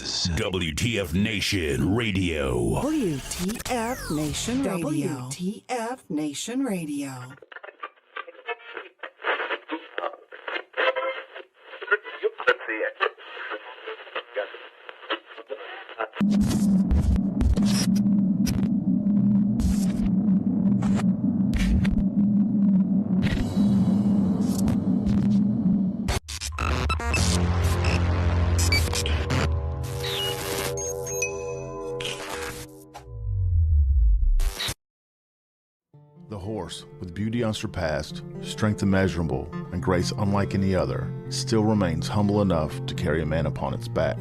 is WTF Nation Radio. WTF Nation Radio. WTF Nation Radio. The horse, with beauty unsurpassed, strength immeasurable, and grace unlike any other, still remains humble enough to carry a man upon its back.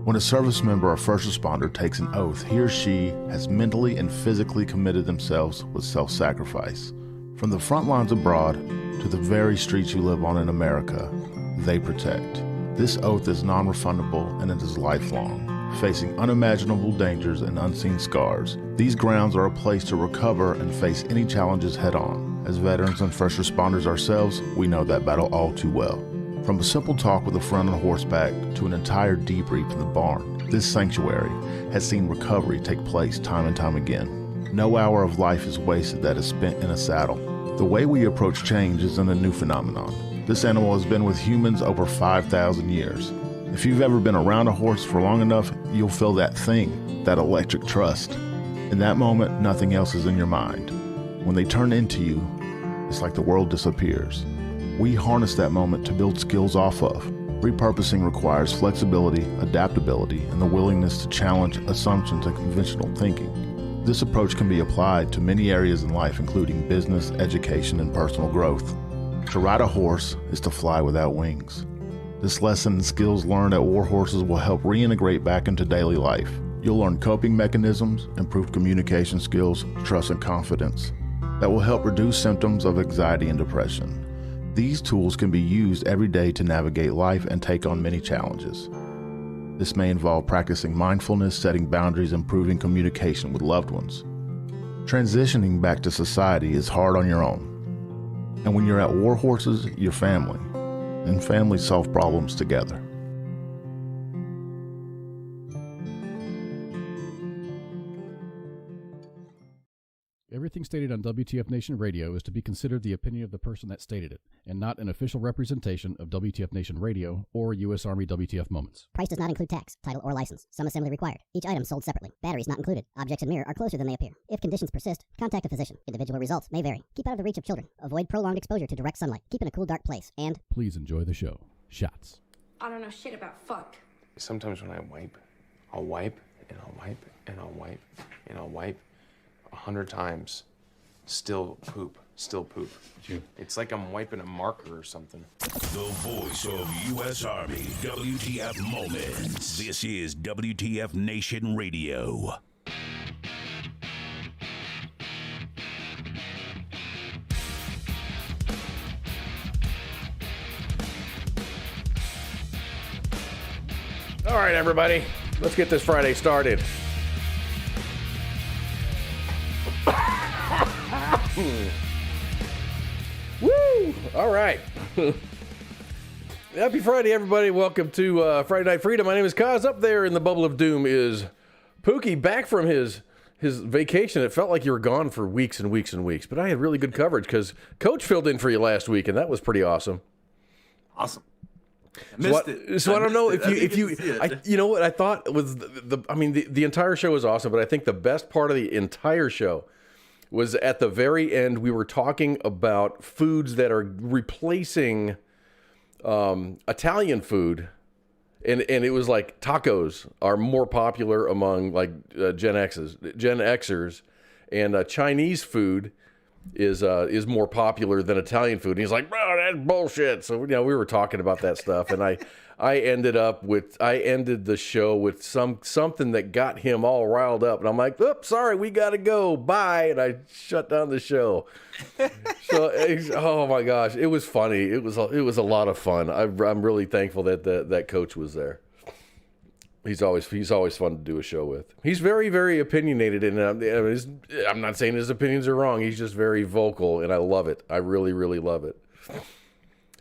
When a service member or first responder takes an oath, he or she has mentally and physically committed themselves with self-sacrifice. From the front lines abroad to the very streets you live on in America, they protect. This oath is non-refundable and it is lifelong. Facing unimaginable dangers and unseen scars, these grounds are a place to recover and face any challenges head-on. As veterans and first responders ourselves, we know that battle all too well. From a simple talk with a friend on horseback to an entire debrief in the barn, this sanctuary has seen recovery take place time and time again. No hour of life is wasted that is spent in a saddle. The way we approach change isn't a new phenomenon. This animal has been with humans over 5,000 years. If you've ever been around a horse for long enough, you'll feel that thing, that electric trust. In that moment, nothing else is in your mind. When they turn into you, it's like the world disappears. We harness that moment to build skills off of. Repurposing requires flexibility, adaptability, and the willingness to challenge assumptions and conventional thinking. This approach can be applied to many areas in life, including business, education, and personal growth. To ride a horse is to fly without wings. This lesson and skills learned at War Horses will help reintegrate back into daily life. You'll learn coping mechanisms, improved communication skills, trust and confidence that will help reduce symptoms of anxiety and depression. These tools can be used every day to navigate life and take on many challenges. This may involve practicing mindfulness, setting boundaries, improving communication with loved ones. Transitioning back to society is hard on your own. And when you're at War Horses, you're family. And families solve problems together. Everything stated on WTF Nation Radio is to be considered the opinion of the person that stated it, and not an official representation of WTF Nation Radio or U.S. Army WTF Moments. Price does not include tax, title, or license. Some assembly required. Each item sold separately. Batteries not included. Objects in mirror are closer than they appear. If conditions persist, contact a physician. Individual results may vary. Keep out of the reach of children. Avoid prolonged exposure to direct sunlight. Keep in a cool, dark place. And please enjoy the show. Shots. I don't know shit about fuck. Sometimes when I wipe, I'll wipe, and I'll wipe, and I'll wipe, and I'll wipe 100 times. Still poop. It's like I'm wiping a marker or something. The voice of U.S. Army, WTF Moments. This is WTF Nation Radio. All right, everybody, let's get this Friday started. Woo! All right. Happy Friday, everybody. Welcome to Friday Night Freedom. My name is Kaz. Up there in the bubble of doom is Pookie, back from his vacation. It felt like you were gone for weeks and weeks and weeks, but I had really good coverage because Coach filled in for you last week, and that was pretty awesome. Awesome. So I don't know if you you know what I thought was the entire show was awesome, but I think the best part of the entire show was at the very end. We were talking about foods that are replacing Italian food, and it was like tacos are more popular among like Gen Xers, and Chinese food is more popular than Italian food. And he's like, bro, that's bullshit. So we were talking about that stuff, and I ended the show with something that got him all riled up, and I'm like, oops, sorry, we gotta go, bye, and I shut down the show. So oh my gosh, it was funny. It was a lot of fun. I'm really thankful that Coach was there. He's always fun to do a show with. He's very, very opinionated, and I'm not saying his opinions are wrong. He's just very vocal, and I love it. I really, really love it.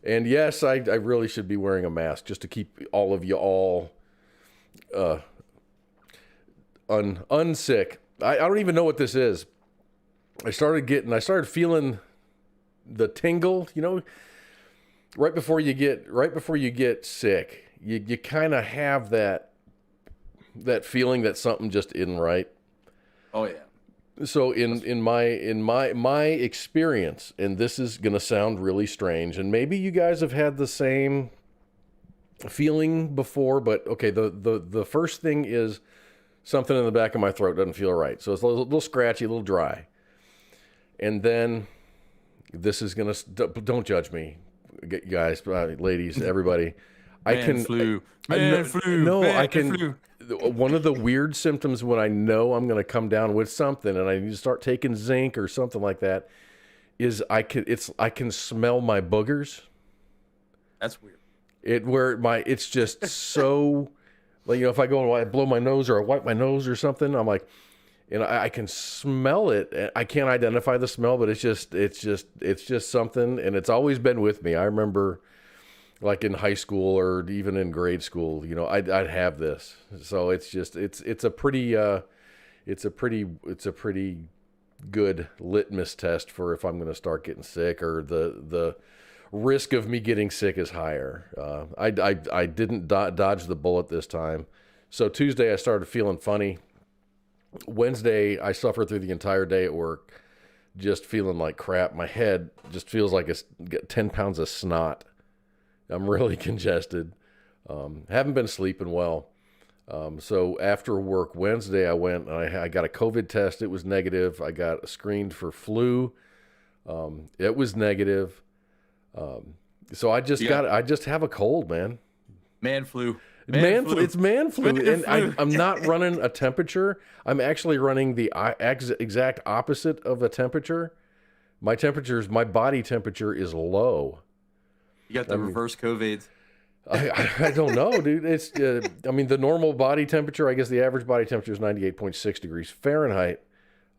And yes, I really should be wearing a mask just to keep all of you all unsick. I don't even know what this is. I started feeling the tingle, right before you get sick. You kind of have that feeling that something just isn't right. Oh yeah. So in my experience, and this is going to sound really strange, and maybe you guys have had the same feeling before, but okay, the first thing is something in the back of my throat doesn't feel right. So it's a little scratchy, a little dry. And then this is going to, don't judge me, guys, ladies, everybody. Flu. One of the weird symptoms when I know I'm going to come down with something and I need to start taking zinc or something like that is I can smell my boogers. That's weird. It's just so, like, if I go and I blow my nose or I wipe my nose or something, I'm like, and I can smell it. I can't identify the smell, but it's just something, and it's always been with me. I remember, like in high school or even in grade school, I'd have this. So it's a pretty good litmus test for if I'm going to start getting sick, or the risk of me getting sick is higher. I didn't dodge the bullet this time. So Tuesday I started feeling funny. Wednesday I suffered through the entire day at work, just feeling like crap. My head just feels like it's got 10 pounds of snot. I'm really congested. Haven't been sleeping well. So after work Wednesday, I went and I got a COVID test. It was negative. I got screened for flu. It was negative. So I just have a cold, man. Man flu. It's man flu. And I'm not running a temperature. I'm actually running the exact opposite of a temperature. My body temperature is low. You got the reverse COVID. I don't know, dude. It's the normal body temperature, I guess the average body temperature is 98.6 degrees Fahrenheit.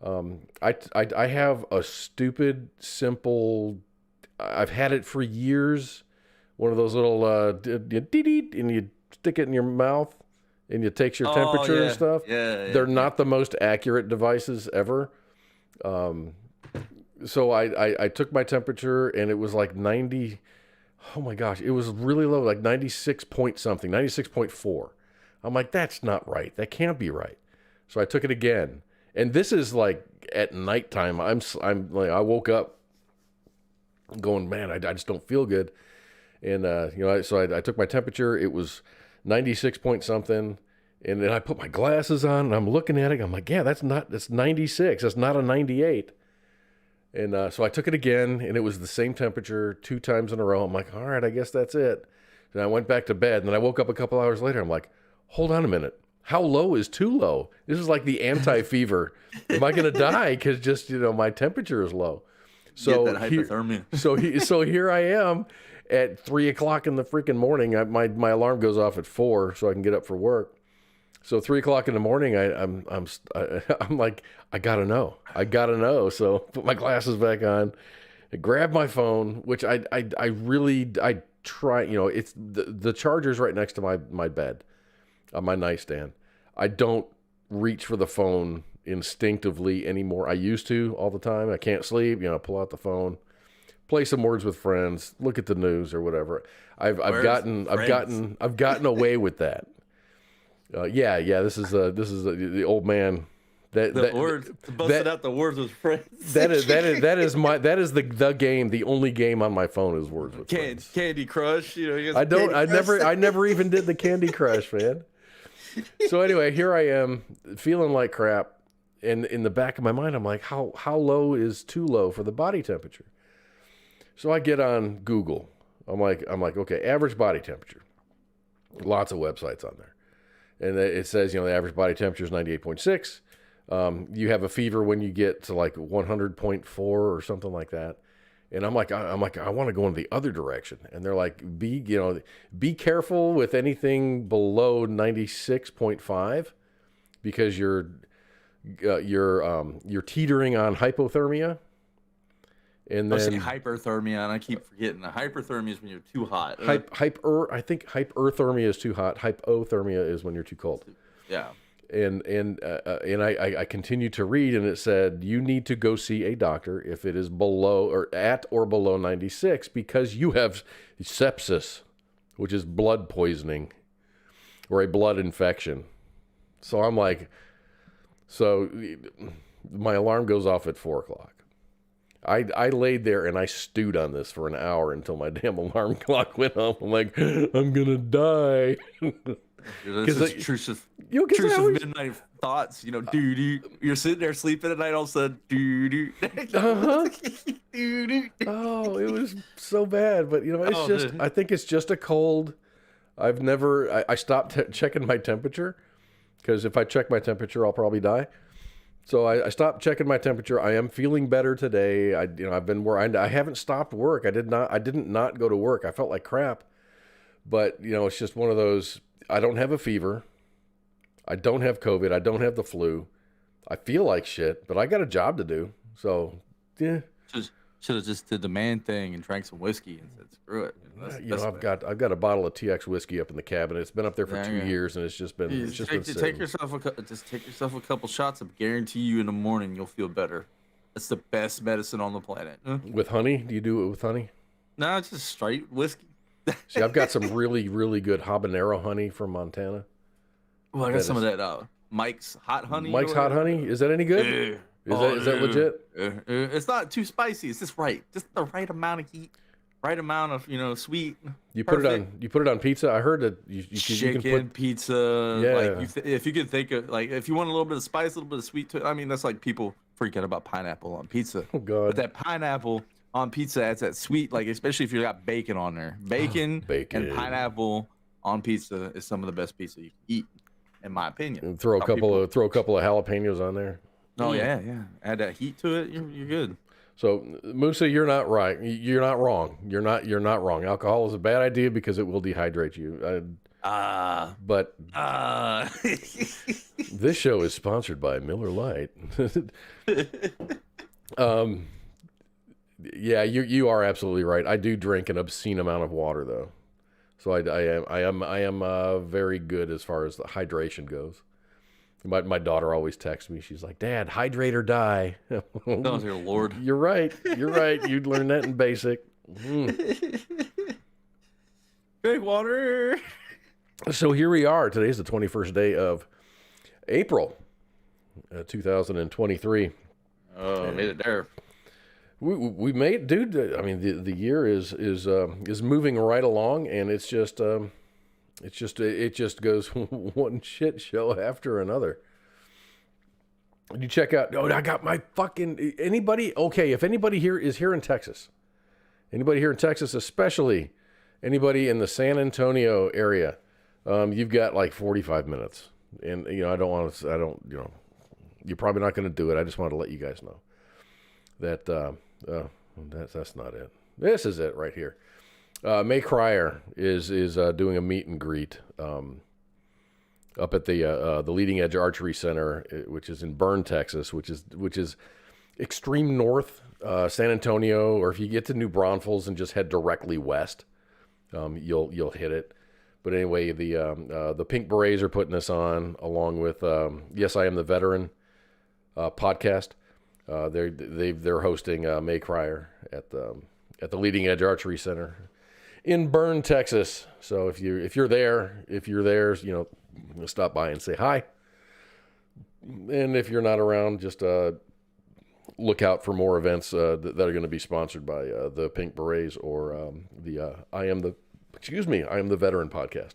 I have a stupid, simple, I've had it for years. One of those little, and you stick it in your mouth and it takes your temperature and stuff. They're not the most accurate devices ever. So I took my temperature and it was like 90. Oh my gosh, it was really low, like 96 point something, 96.4. I'm like, that's not right. That can't be right. So I took it again. And this is like at nighttime. I'm like, I woke up going, man, I just don't feel good. And, so I took my temperature. It was 96 point something. And then I put my glasses on and I'm looking at it. I'm like, yeah, that's 96. That's not a 98. And so I took it again, and it was the same temperature 2 times in a row. I'm like, all right, I guess that's it. And I went back to bed, and then I woke up a couple hours later. I'm like, hold on a minute. How low is too low? This is like the anti-fever. Am I going to die because just, my temperature is low? So get that hypothermia. So here I am at 3 o'clock in the freaking morning. My alarm goes off at 4 so I can get up for work. So 3 o'clock in the morning, I'm like, I gotta know. So put my glasses back on, grab my phone, which I try. It's the charger's right next to my bed, on my nightstand. I don't reach for the phone instinctively anymore. I used to all the time. I can't sleep. Pull out the phone, play some Words with Friends, look at the news or whatever. I've gotten away with that. This is the old man. Busted out the Words with Friends. that is the game. The only game on my phone is Words with Friends. Candy Crush. I never even did the Candy Crush, man. So anyway, here I am feeling like crap, and in the back of my mind, I'm like, how low is too low for the body temperature? So I get on Google. I'm like, okay, average body temperature. Lots of websites on there. And it says, the average body temperature is 98.6. You have a fever when you get to like 100.4 or something like that. And I'm like, I want to go in the other direction. And they're like, be careful with anything below 96.5 because you're teetering on hypothermia. And I was then saying hyperthermia, and I keep forgetting. Hyperthermia is when you're too hot. I think hyperthermia is too hot. Hypothermia is when you're too cold. Yeah. And I continued to read, and it said you need to go see a doctor if it is below or at or below 96 because you have sepsis, which is blood poisoning or a blood infection. So I'm like, so my alarm goes off at 4 o'clock. I laid there and I stewed on this for an hour until my damn alarm clock went off. I'm like, I'm gonna die. This is intrusive midnight thoughts. You know, you're sitting there sleeping at night, all of a sudden, Oh, it was so bad. But, you know, it's just, I think it's just a cold. I stopped checking my temperature because if I check my temperature, I'll probably die. So I stopped checking my temperature. I am feeling better today. I've been I haven't stopped work. I didn't not go to work. I felt like crap. But, you know, it's just one of those, I don't have a fever. I don't have COVID. I don't have the flu. I feel like shit, but I got a job to do. So, yeah. Should have just did the man thing and drank some whiskey and said, screw it. I've got a bottle of TX whiskey up in the cabinet. It's been up there for 2 years, and it's just been take yourself a couple shots. I guarantee you in the morning you'll feel better. That's the best medicine on the planet. With honey? Do you do it with honey? No, it's just straight whiskey. See, I've got some really, really good habanero honey from Montana. Well, I got some of that Mike's Hot Honey. Mike's Hot Honey? Is that any good? Is that legit? It's not too spicy. It's just right. Just the right amount of heat. Right amount of, sweet. You put it on pizza? I heard that you chicken, can put pizza. Yeah. Like if you could think of, like, if you want a little bit of spice, a little bit of sweet to it. I mean, that's like people freaking about pineapple on pizza. Oh, God. But that pineapple on pizza adds that sweet, like, especially if you got bacon on there. Bacon and pineapple on pizza is some of the best pizza you can eat, in my opinion. And throw a couple of jalapenos on there. Oh, yeah. Add that heat to it, you're good. So, Musa, you're not right. You're not wrong. You're not wrong. Alcohol is a bad idea because it will dehydrate you. But this show is sponsored by Miller Lite. Yeah, you are absolutely right. I do drink an obscene amount of water, though. So I am very good as far as the hydration goes. My daughter always texts me. She's like, "Dad, hydrate or die." Oh, dear Lord. You're right. You'd learn that in basic. Drink water. So here we are. Today's the 21st day of April, 2023. Oh, made it there. We made, dude. I mean, the year is moving right along, and it just goes one shit show after another. You check out. Oh, I got my fucking anybody. Okay, if anybody here is here in Texas, especially anybody in the San Antonio area, you've got like 45 minutes, and I don't. You're probably not going to do it. I just wanted to let you guys know that that's not it. This is it right here. May Cryer is doing a meet and greet up at the Leading Edge Archery Center, which is in Bern, Texas, which is extreme north, San Antonio, or if you get to New Braunfels and just head directly west, you'll hit it. But anyway, the Pink Berets are putting this on along with Yes, I Am the Veteran podcast. They're hosting May Cryer at the Leading Edge Archery Center in Bern, Texas. So if you're there, stop by and say hi. And if you're not around, just look out for more events that are going to be sponsored by the Pink Berets or the I Am the Veteran podcast.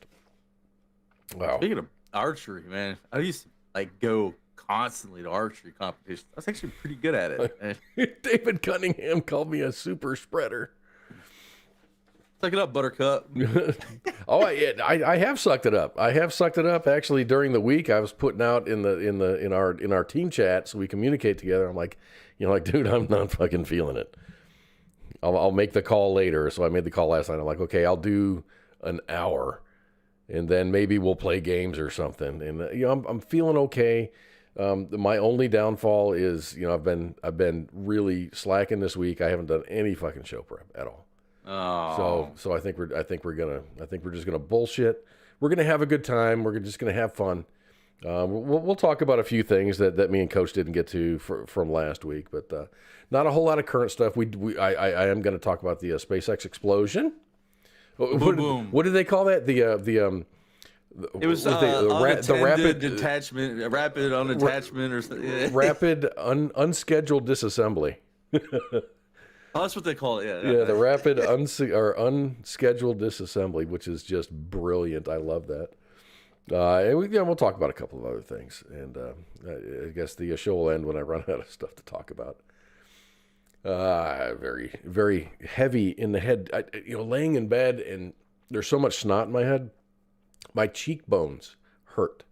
Wow. Speaking of archery, man, I used to go constantly to archery competitions. I was actually pretty good at it. David Cunningham called me a super spreader. Suck it up, Buttercup. Oh, I have sucked it up. I have sucked it up. Actually, during the week, I was putting out in our team chat so we communicate together. I'm like, dude, I'm not fucking feeling it. I'll make the call later. So I made the call last night. I'm like, okay, I'll do an hour, and then maybe we'll play games or something. And I'm feeling okay. My only downfall is, I've been really slacking this week. I haven't done any fucking show prep at all. Oh. So I think we're just gonna bullshit. We're gonna have a good time. We're just gonna have fun. We'll talk about a few things that me and Coach didn't get to from last week, but not a whole lot of current stuff. I am going to talk about the SpaceX explosion. Boom. What do they call that? It was the rapid detachment, rapid unattachment, or something. Rapid unscheduled disassembly. Oh, that's what they call it. Yeah, the rapid unscheduled disassembly, which is just brilliant. I love that. And we'll talk about a couple of other things, and I guess the show will end when I run out of stuff to talk about. Very, very heavy in the head. Laying in bed, and there's so much snot in my head. My cheekbones hurt.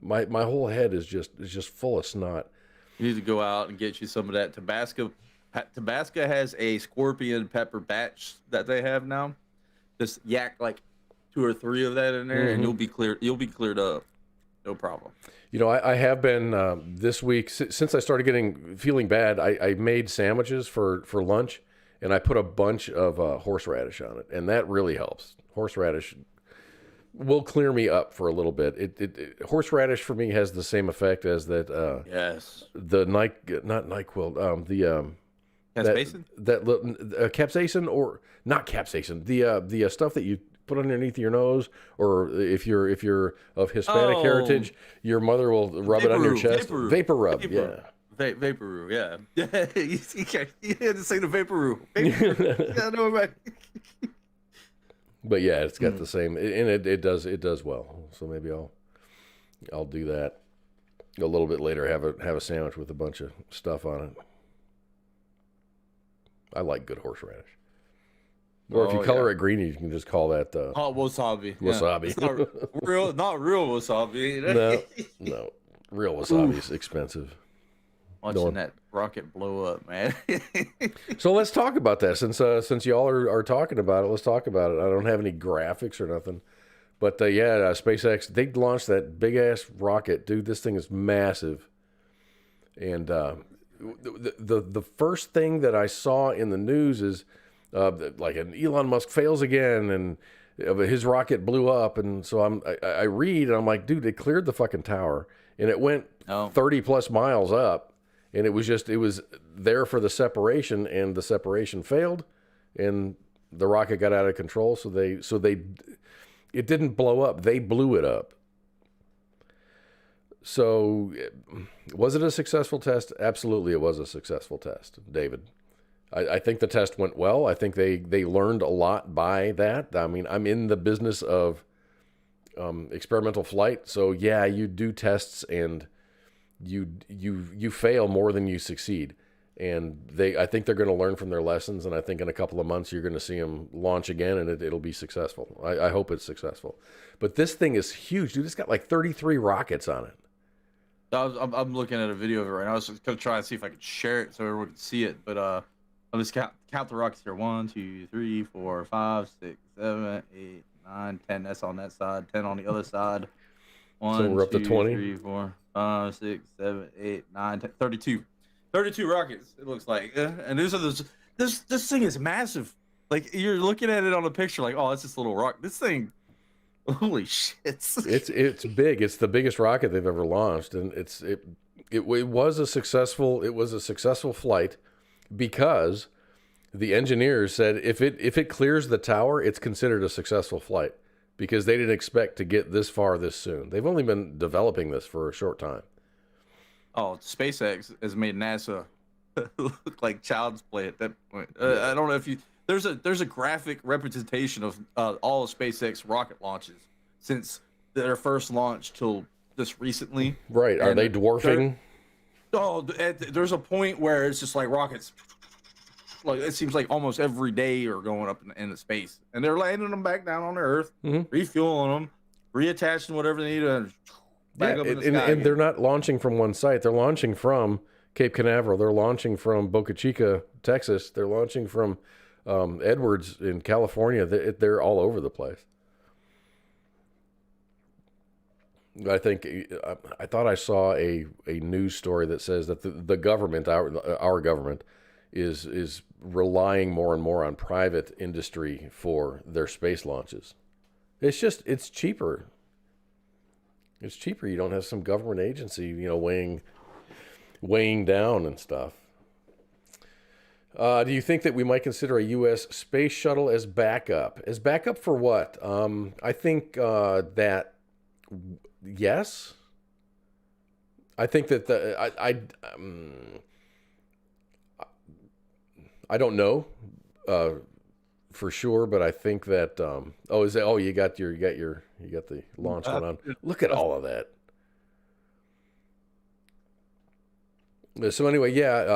My whole head is just full of snot. You need to go out and get you some of that Tabasco. Tabasco has a scorpion pepper batch that they have now. Just yak like 2 or 3 of that in there, and you'll be cleared. You'll be cleared up, no problem. I have been this week since I started feeling bad. I made sandwiches for lunch, and I put a bunch of horseradish on it, and that really helps. Horseradish will clear me up for a little bit. Horseradish for me has the same effect as that. Yes. The not NyQuil. The capsaicin. Capsaicin or not capsaicin. The stuff that you put underneath your nose, or if you're of Hispanic heritage, your mother will rub it on your chest. Vapor rub. Vaporub, yeah. You had to say the Vaporub. Yeah, no, right. But yeah, it's got the same, and it does well. So maybe I'll do that a little bit later. Have a sandwich with a bunch of stuff on it. I like good horseradish. Or if you color it green, you can just call that hot wasabi. Wasabi. Yeah. It's not real wasabi. No, real wasabi is expensive. Watching that rocket blow up, man. So let's talk about that. Since y'all are talking about it, let's talk about it. I don't have any graphics or nothing, but SpaceX, they launched that big ass rocket, dude. This thing is massive, and the first thing that I saw in the news is like an Elon Musk fails again, and his rocket blew up, and so I read and I'm like, dude, they cleared the fucking tower, and it went 30 plus miles up. And it was there for the separation, and the separation failed, and the rocket got out of control. So it didn't blow up; they blew it up. So, was it a successful test? Absolutely, it was a successful test, David. I think the test went well. I think they learned a lot by that. I mean, I'm in the business of experimental flight, so yeah, you do tests and you fail more than you succeed, and I think they're going to learn from their lessons, and I think in a couple of months you're going to see them launch again, and it'll be successful. I hope it's successful. But this thing is huge, dude. It's got like 33 rockets on it. I'm looking at a video of it right now. I was just going to try and see if I could share it so everyone can see it, but I'll just count the rockets here. 1, 2, 3, 4, 5, 6, 7, 8, 9, 10. That's on that side. 10 on the other side. 1, so we're up to 20. 3, 4, 5, 6, 7, 8, 9, 10, 32. 32 rockets, it looks like. And this thing is massive. Like, you're looking at it on a picture like, oh, it's this little rock. This thing, holy shit. It's big. It's the biggest rocket they've ever launched, and it was a successful flight because the engineers said if it clears the tower, it's considered a successful flight. Because they didn't expect to get this far this soon. They've only been developing this for a short time. Oh, SpaceX has made NASA look like child's play at that point. I don't know if there's a graphic representation of all of SpaceX rocket launches since their first launch till just recently. Right? Are they dwarfing? There's a point where it's just like rockets. Like it seems like almost every day are going up into space, and they're landing them back down on the Earth, refueling them, reattaching whatever they need to back up in the sky. And they're not launching from one site; they're launching from Cape Canaveral, they're launching from Boca Chica, Texas, they're launching from Edwards in California. They're all over the place. I think I thought I saw a news story that says that the government, our government, is relying more and more on private industry for their space launches. It's cheaper. It's cheaper. You don't have some government agency, weighing down and stuff. Do you think that we might consider a U.S. space shuttle as backup? As backup for what? I think that yes. I think that I don't know for sure, but I think that you got the launch one on. Look at all of that. So anyway,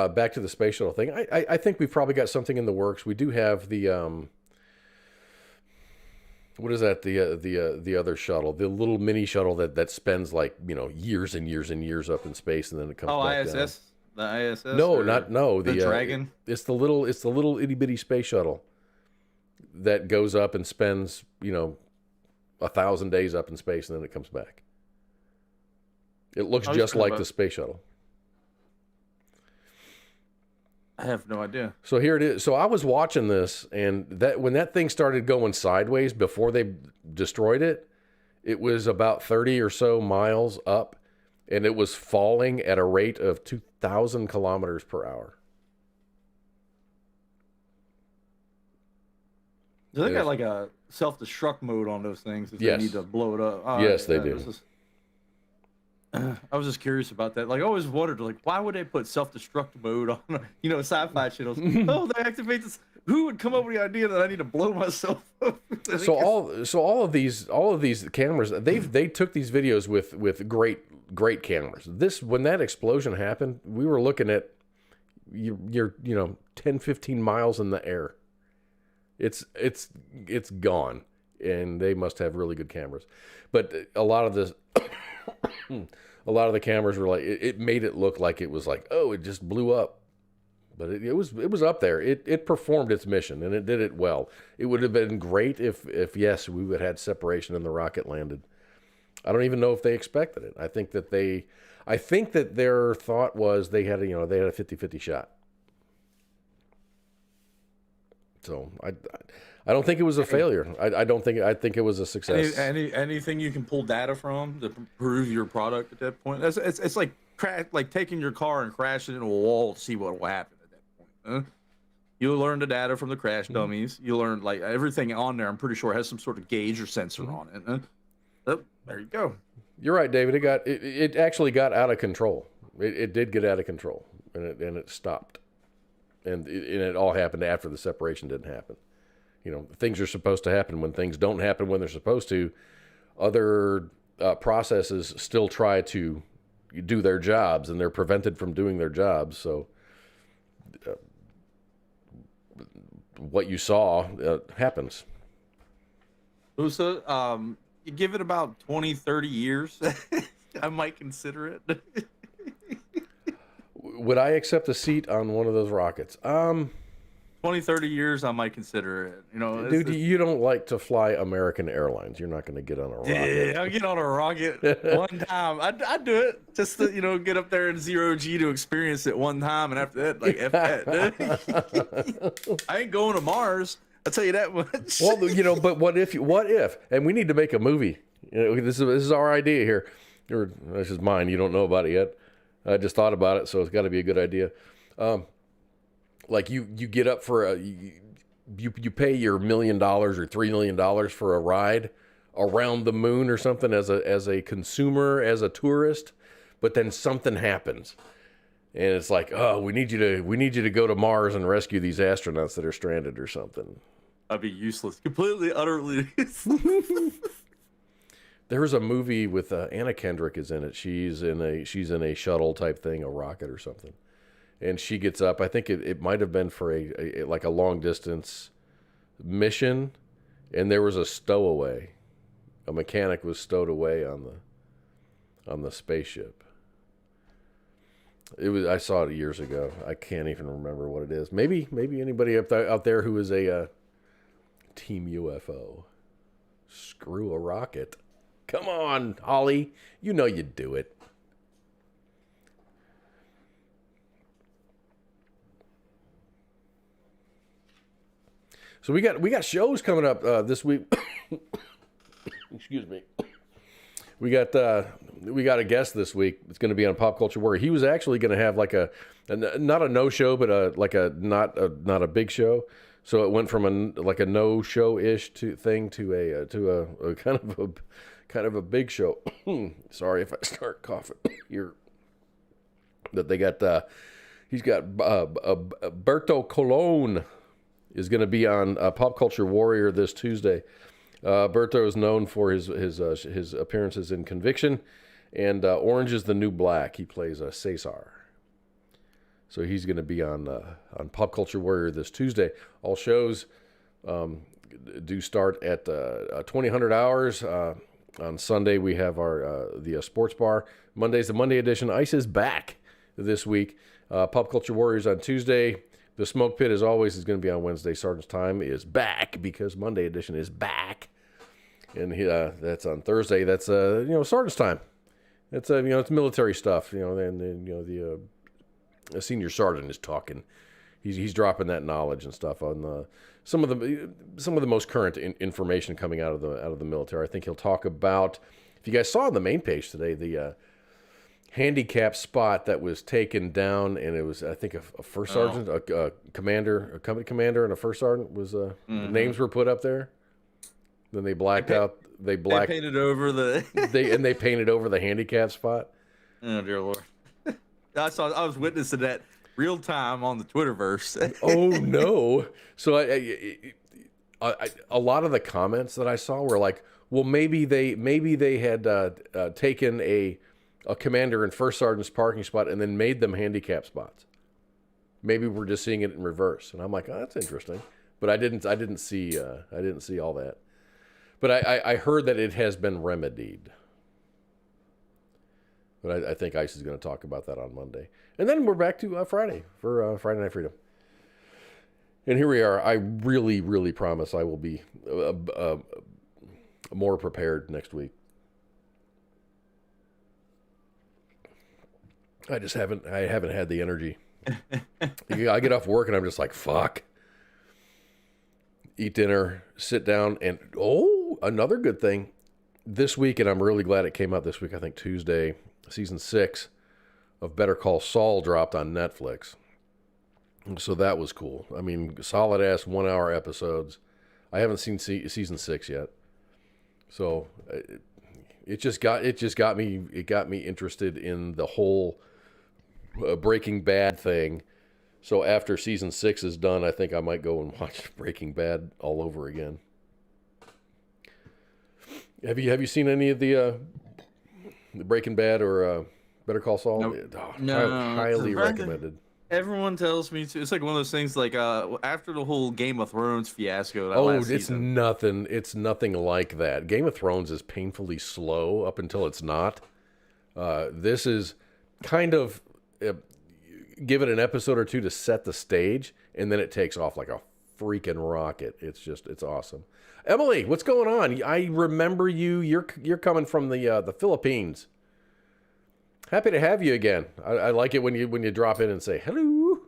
back to the space shuttle thing. I think we've probably got something in the works. We do have the what is that? The other shuttle, the little mini shuttle that spends years and years and years up in space and then it comes back ISS? down. The ISS? The Dragon? It's the little itty bitty space shuttle that goes up and spends 1,000 days up in space and then it comes back. It looks just like the space shuttle. I have no idea. So here it is. So I was watching this, and when that thing started going sideways before they destroyed it, it was about 30 or so miles up, and it was falling at a rate of 2,000 kilometers per hour. They got like a self-destruct mode on those things if Yes. they need to blow it up. Yes, they do. I was just curious about that. Like, I always wondered, why would they put self-destruct mode on, sci-fi channels? Oh, they activate this. Who would come up with the idea that I need to blow myself up? So all of these cameras, they took these videos with great cameras. When that explosion happened, we were looking at you're 10, 15 miles in the air. It's gone, and they must have really good cameras. But a lot of this. A lot of the cameras were it made it look like it was it just blew up, but it was up there. It performed its mission and it did it well. It would have been great if yes, we would have had separation and the rocket landed. I don't even know if they expected it. I think that their thought was they had a 50-50 shot. So I don't think it was a failure. I think it was a success. Anything you can pull data from to prove your product at that point. It's like taking your car and crashing into a wall to see what will happen at that point. Huh? You'll learn the data from the crash dummies. You'll learn everything on there. I'm pretty sure has some sort of gauge or sensor on it. Huh? Oh, there you go. You're right, David. It actually got out of control. It did get out of control, and it stopped, and it all happened after the separation didn't happen. Things are supposed to happen when things don't happen when they're supposed to. Other processes still try to do their jobs, and they're prevented from doing their jobs. So what you saw happens. Usa, you give it about 20, 30 years, I might consider it. Would I accept a seat on one of those rockets? 20, 30 years, I might consider it. Dude, you don't like to fly American Airlines. You're not going to get on a rocket. Yeah, I'll get on a rocket one time. I'd do it just to, get up there in 0G to experience it one time. And after that, F that. I ain't going to Mars. I'll tell you that much. Well, but what if, and we need to make a movie. This is our idea here. This is mine. You don't know about it yet. I just thought about it, so it's got to be a good idea. You get up for you pay your $1 million or $3 million for a ride around the moon or something as a consumer, as a tourist, but then something happens, and it's we need you to go to Mars and rescue these astronauts that are stranded or something. I'd be useless, completely, utterly. There was a movie with Anna Kendrick is in it. She's in a shuttle type thing, a rocket or something. And she gets up. I think it might have been for a long distance mission, and there was a stowaway. A mechanic was stowed away on the spaceship. I saw it years ago. I can't even remember what it is. Maybe anybody out there who is a Team UFO. Screw a rocket. Come on, Holly. You know you'd do it. So we got shows coming up this week. Excuse me. We got a guest this week. It's going to be on Pop Culture Warrior. He was actually going to have like not a no show, but not a big show. So it went from a no show ish thing to a kind of a big show. Sorry if I start coughing here. That they got he's got Berto Colon is going to be on Pop Culture Warrior this Tuesday. Berto is known for his appearances in Conviction and Orange is the New Black. He plays Cesar. So he's going to be on Pop Culture Warrior this Tuesday. All shows do start at 2000 hours. On Sunday we have the Sports Bar. Monday's the Monday edition. Ice is back this week. Pop Culture Warriors on Tuesday. The Smoke Pit, as always, is going to be on Wednesday. Sergeant's Time is back because Monday edition is back, and that's on Thursday. That's Sergeant's Time. That's it's military stuff. And the senior sergeant is talking. He's dropping that knowledge and stuff on some of the most current information coming out of the military. I think he'll talk about. If you guys saw on the main page today, the handicap spot that was taken down, and it was, I think, a first sergeant, a commander, a company commander, and a first sergeant was names were put up there. Then they blacked out. They painted over the. they painted over the handicap spot. Oh dear Lord! I was witnessing that real time on the Twitterverse. Oh no! So a lot of the comments that I saw were like, well, maybe they had taken a commander and first sergeant's parking spot and then made them handicap spots. Maybe we're just seeing it in reverse. And I'm like, oh, that's interesting. But I didn't see all that. But I heard that it has been remedied. But I think ICE is going to talk about that on Monday. And then we're back to Friday for Friday Night Freedom. And here we are. I really, really promise I will be more prepared next week. I haven't had the energy. I get off work and I'm just like, fuck. Eat dinner, sit down, and another good thing this week, and I'm really glad it came out this week. I think Tuesday, season 6 of Better Call Saul dropped on Netflix. So that was cool. I mean, solid ass 1 hour episodes. I haven't seen season 6 yet. So it got me interested in the whole Breaking Bad thing. So after season 6 is done, I think I might go and watch Breaking Bad all over again. Have you seen any of the Breaking Bad or Better Call Saul? Nope. No, highly recommended. Everyone tells me to. It's like one of those things. Like after the whole Game of Thrones fiasco. It's nothing. It's nothing like that. Game of Thrones is painfully slow up until it's not. This is kind of give it an episode or two to set the stage, and then it takes off like a freaking rocket. It's awesome. Emily, what's going on? I remember you. You're coming from the Philippines. Happy to have you again. I like it when you drop in and say hello.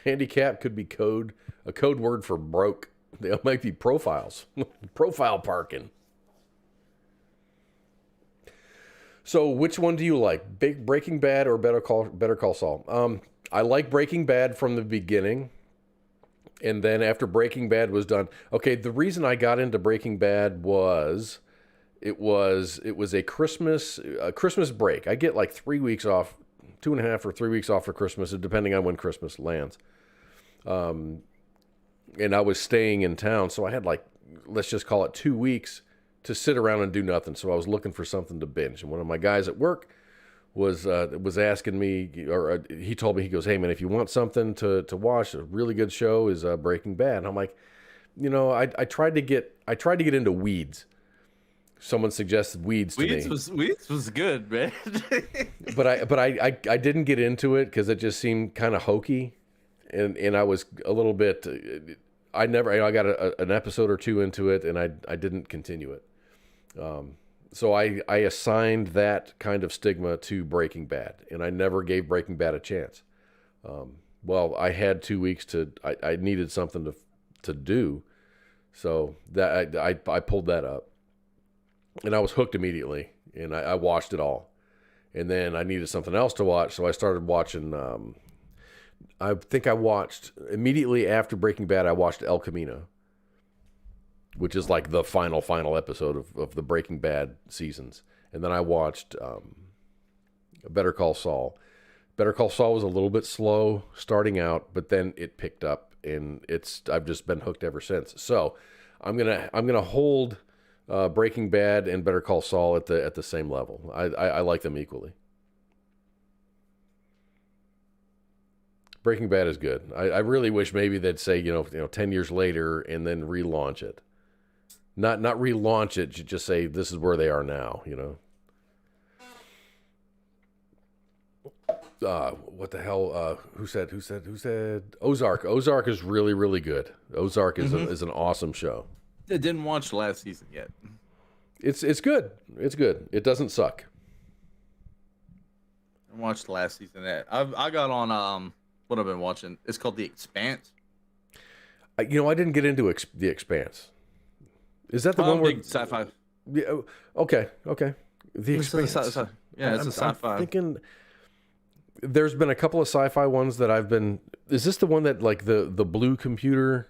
Handicap could be a code word for broke. They might be profiles. Profile parking. So which one do you like? Breaking Bad or Better Call Saul? I like Breaking Bad from the beginning. And then after Breaking Bad was done, okay, the reason I got into Breaking Bad was it was a Christmas break. I get like 3 weeks off, 2.5 or 3 weeks off for Christmas, depending on when Christmas lands. And I was staying in town, so I had like, let's just call it 2 weeks to sit around and do nothing. So I was looking for something to binge. And one of my guys at work was asking me, or he told me, he goes, hey man, if you want something to watch, a really good show is Breaking Bad. And I'm like, I tried to get into Weeds. Someone suggested Weeds to me. Weeds was good, man. but I didn't get into it because it just seemed kind of hokey, and I was a little bit. I got an episode or two into it, and I didn't continue it. So I assigned that kind of stigma to Breaking Bad, and I never gave Breaking Bad a chance. Well, I had 2 weeks I needed something to do, so that I pulled that up, and I was hooked immediately, and I watched it all. And then I needed something else to watch, so I started watching. I think I watched immediately after Breaking Bad. I watched El Camino, which is like the final episode of the Breaking Bad seasons. And then I watched Better Call Saul. Better Call Saul was a little bit slow starting out, but then it picked up, and I've just been hooked ever since. So I'm gonna hold Breaking Bad and Better Call Saul at the same level. I like them equally. Breaking Bad is good. I really wish maybe they'd say 10 years later and then relaunch it. Not relaunch it. Just say this is where they are now. What the hell? Who said Ozark? Ozark is really, really good. Ozark is is an awesome show. I didn't watch the last season yet. It's good. It's good. It doesn't suck. I watched the last season. I got on what I've been watching. It's called The Expanse. I didn't get into The Expanse. Is that the one where sci-fi? Yeah. Okay. The Expanse. Yeah, it's a sci-fi. I'm thinking there's been a couple of sci-fi ones that I've been. Is this the one that like the blue computer?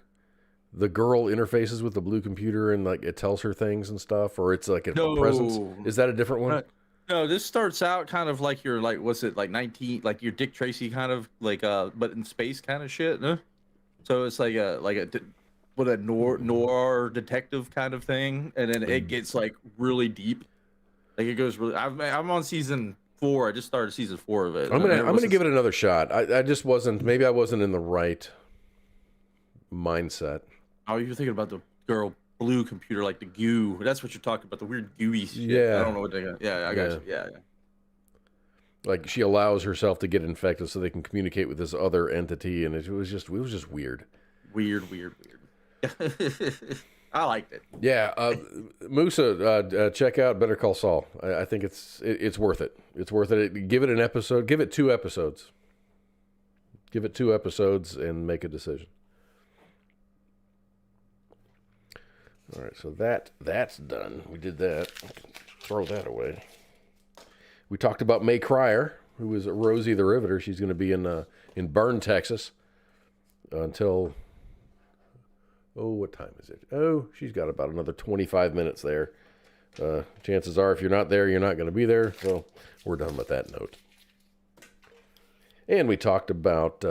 The girl interfaces with the blue computer and like it tells her things and stuff, or it's like a presence. Is that a different one? No, this starts out kind of like your what's it like 19 like your Dick Tracy kind of like but in space kind of shit. Huh? So it's like a noir detective kind of thing, and then it gets like really deep. Like it goes really. I'm on season 4. I just started season 4 of it. I'm gonna give it another shot. I just wasn't. Maybe I wasn't in the right mindset. Oh, you're thinking about the girl blue computer, like the goo. That's what you're talking about, the weird gooey shit. Yeah. I don't know what they got. Yeah, I got you. Yeah. Like she allows herself to get infected so they can communicate with this other entity, and it was just weird. Weird. I liked it. Yeah, Musa, check out Better Call Saul. I think it's worth it. It's worth it. Give it an episode. Give it 2 episodes. Give it 2 episodes and make a decision. All right, so that's done. We did that. Throw that away. We talked about May Cryer, who was Rosie the Riveter. She's going to be in Bern, Texas, until what time is it? Oh, she's got about another 25 minutes there. Chances are, if you're not there, you're not going to be there. So we're done with that note. And we talked about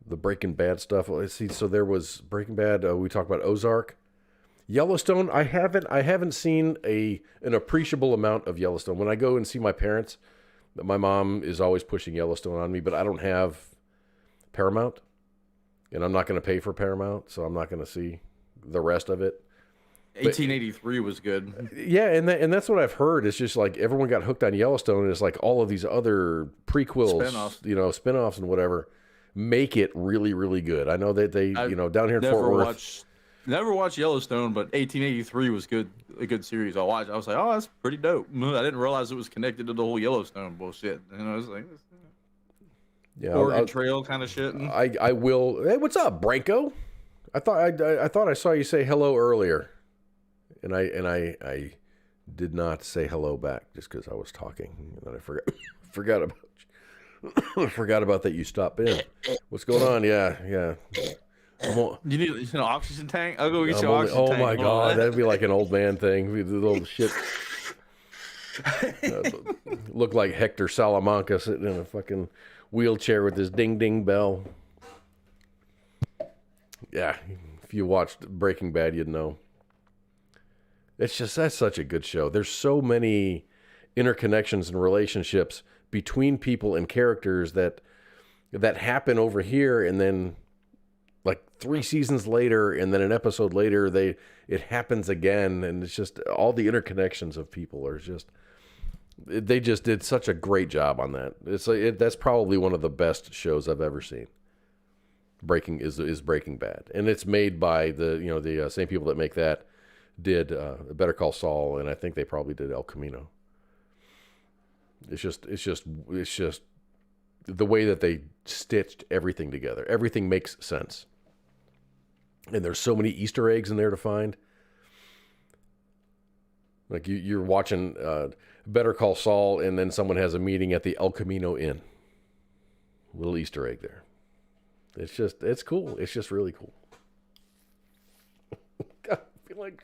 the Breaking Bad stuff. Let's see. So there was Breaking Bad. We talked about Ozark, Yellowstone. I haven't seen an appreciable amount of Yellowstone. When I go and see my parents, my mom is always pushing Yellowstone on me, but I don't have Paramount, and I'm not going to pay for Paramount, so I'm not going to see the rest of it. 1883 was good. Yeah, and that's what I've heard. It's just like everyone got hooked on Yellowstone, and it's like all of these other prequels, spin-offs and whatever, make it really, really good. I know that they, down here in Fort Worth. Never watched Yellowstone, but 1883 was good. A good series. I watched. I was like, oh, that's pretty dope. I didn't realize it was connected to the whole Yellowstone bullshit. I was like, Oregon Trail kind of shit. I will. Hey, what's up, Branko? I thought I saw you say hello earlier, and I did not say hello back just because I was talking, and then I forgot about you. I forgot about that. You stopped in. What's going on? Yeah. You need an oxygen tank? I'll go get you an oxygen tank. Oh my God, that'd be like an old man thing. The little shit. Look like Hector Salamanca sitting in a fucking wheelchair with his ding ding bell. Yeah, if you watched Breaking Bad, you'd know. That's such a good show. There's so many interconnections and relationships between people and characters that happen over here, and then like 3 seasons later, and then an episode later, it happens again, and it's just all the interconnections of people are just. They just did such a great job on that. That's probably one of the best shows I've ever seen. Breaking Bad, and it's made by the same people that make that. did Better Call Saul, and I think they probably did El Camino. It's just the way that they stitched everything together. Everything makes sense. And there's so many Easter eggs in there to find. Like you're watching Better Call Saul, and then someone has a meeting at the El Camino Inn. Little Easter egg there. It's cool. It's just really cool. God, I feel like...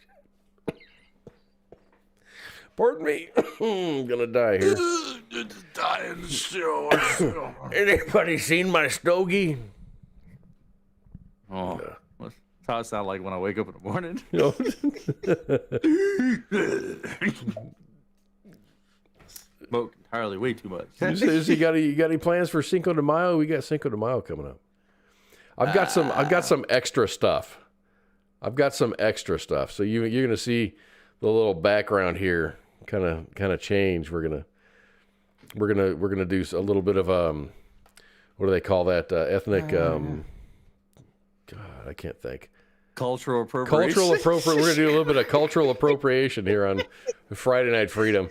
Pardon me. I'm gonna die here. Dying still. Anybody seen my stogie? Oh, that's how it sounds like when I wake up in the morning. Smoke entirely way too much. You got any plans for Cinco de Mayo? We got Cinco de Mayo coming up. I've got some extra stuff. So you're gonna see the little background here kind of change. We're gonna do a little bit of what do they call that, ethnic God, I can't think. Cultural appropriation. We're gonna do a little bit of cultural appropriation here on Friday Night Freedom.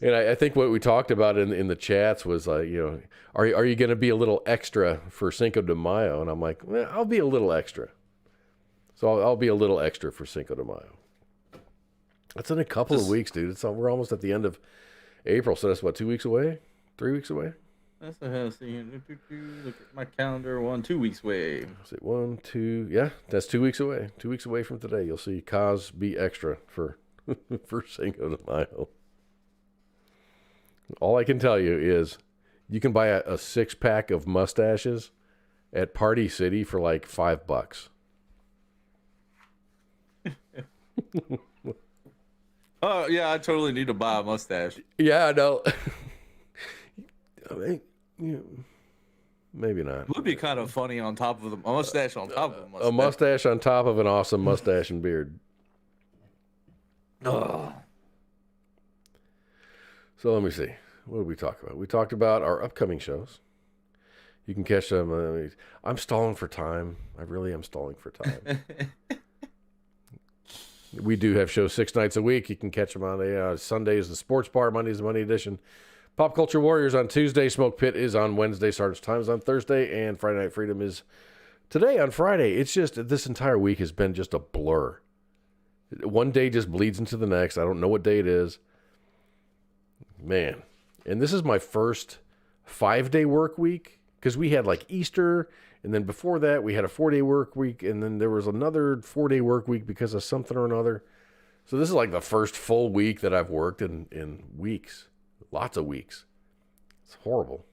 And I think what we talked about in the chats was are you going to be a little extra for Cinco de Mayo? And I'm like, well, I'll be a little extra. So I'll be a little extra for Cinco de Mayo. That's in a couple of weeks, dude. We're almost at the end of April, so that's what, 2 weeks away? 3 weeks away? That's what I was thinking. Look at my calendar. 2 weeks away. Is it 1, 2? Yeah, that's 2 weeks away. 2 weeks away from today, you'll see Kaz be extra for Cinco de Mayo. All I can tell you is you can buy a 6-pack of mustaches at Party City for like $5. Oh, yeah, I totally need to buy a mustache. Yeah, I know. I mean, maybe not. It would be kind of funny on top of a mustache on top of a mustache. A mustache on top of an awesome mustache and beard. Oh. So let me see. What did we talk about? We talked about our upcoming shows. You can catch them. I'm stalling for time. I really am stalling for time. We do have shows 6 nights a week. You can catch them on Sundays, the Sports Bar, Mondays, the Money Edition. Pop Culture Warriors on Tuesday. Smoke Pit is on Wednesday. Sergeant's Time is on Thursday. And Friday Night Freedom is today on Friday. It's just, this entire week has been just a blur. One day just bleeds into the next. I don't know what day it is. Man. And this is my first 5-day work week, because we had like Easter, and then before that we had a 4-day work week, and then there was another 4-day work week because of something or another. So this is like the first full week that I've worked in weeks. Lots of weeks. It's horrible.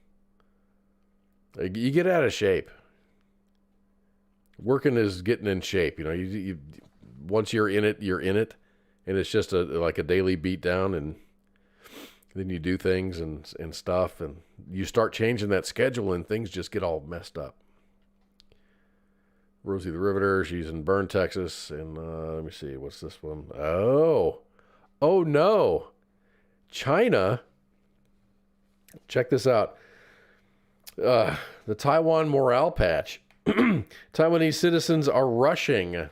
You get out of shape. Working is getting in shape. You once you're in it, and it's just like a daily beat down, and then you do things and stuff, and you start changing that schedule, and things just get all messed up. Rosie the Riveter, she's in Burn, Texas, and let me see, what's this one? Oh no, China. Check this out. The Taiwan morale patch. Taiwanese citizens are rushing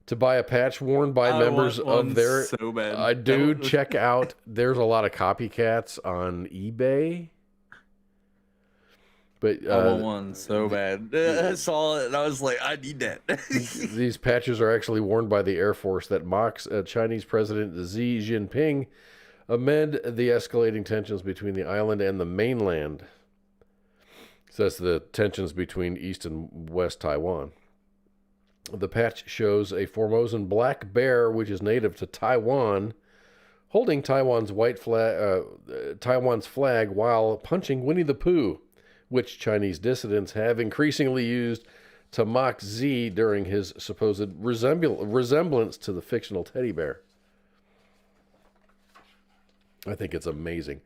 to buy a patch worn by members of their... So bad. Dude, check out. There's a lot of copycats on eBay. But I want one so bad. I saw it and I was like, I need that. These patches are actually worn by the Air Force that mocks Chinese President Xi Jinping amid the escalating tensions between the island and the mainland. So that's the tensions between East and West Taiwan. The patch shows a Formosan black bear, which is native to Taiwan, holding Taiwan's flag while punching Winnie the Pooh, which Chinese dissidents have increasingly used to mock Xi during his supposed resemblance to the fictional teddy bear. I think it's amazing.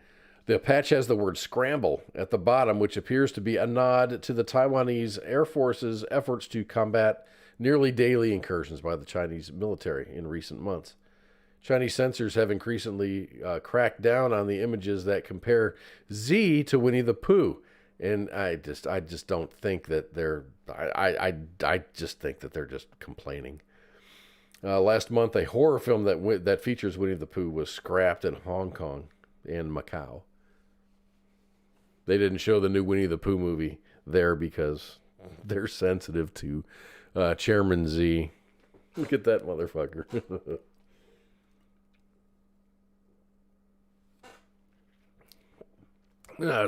The patch has the word scramble at the bottom, which appears to be a nod to the Taiwanese Air Force's efforts to combat nearly daily incursions by the Chinese military in recent months. Chinese censors have increasingly cracked down on the images that compare Xi to Winnie the Pooh. And I just don't think that they're, I just think that they're just complaining. Last month, a horror film that features Winnie the Pooh was scrapped in Hong Kong and Macau. They didn't show the new Winnie the Pooh movie there because they're sensitive to Chairman Z. Look at that motherfucker.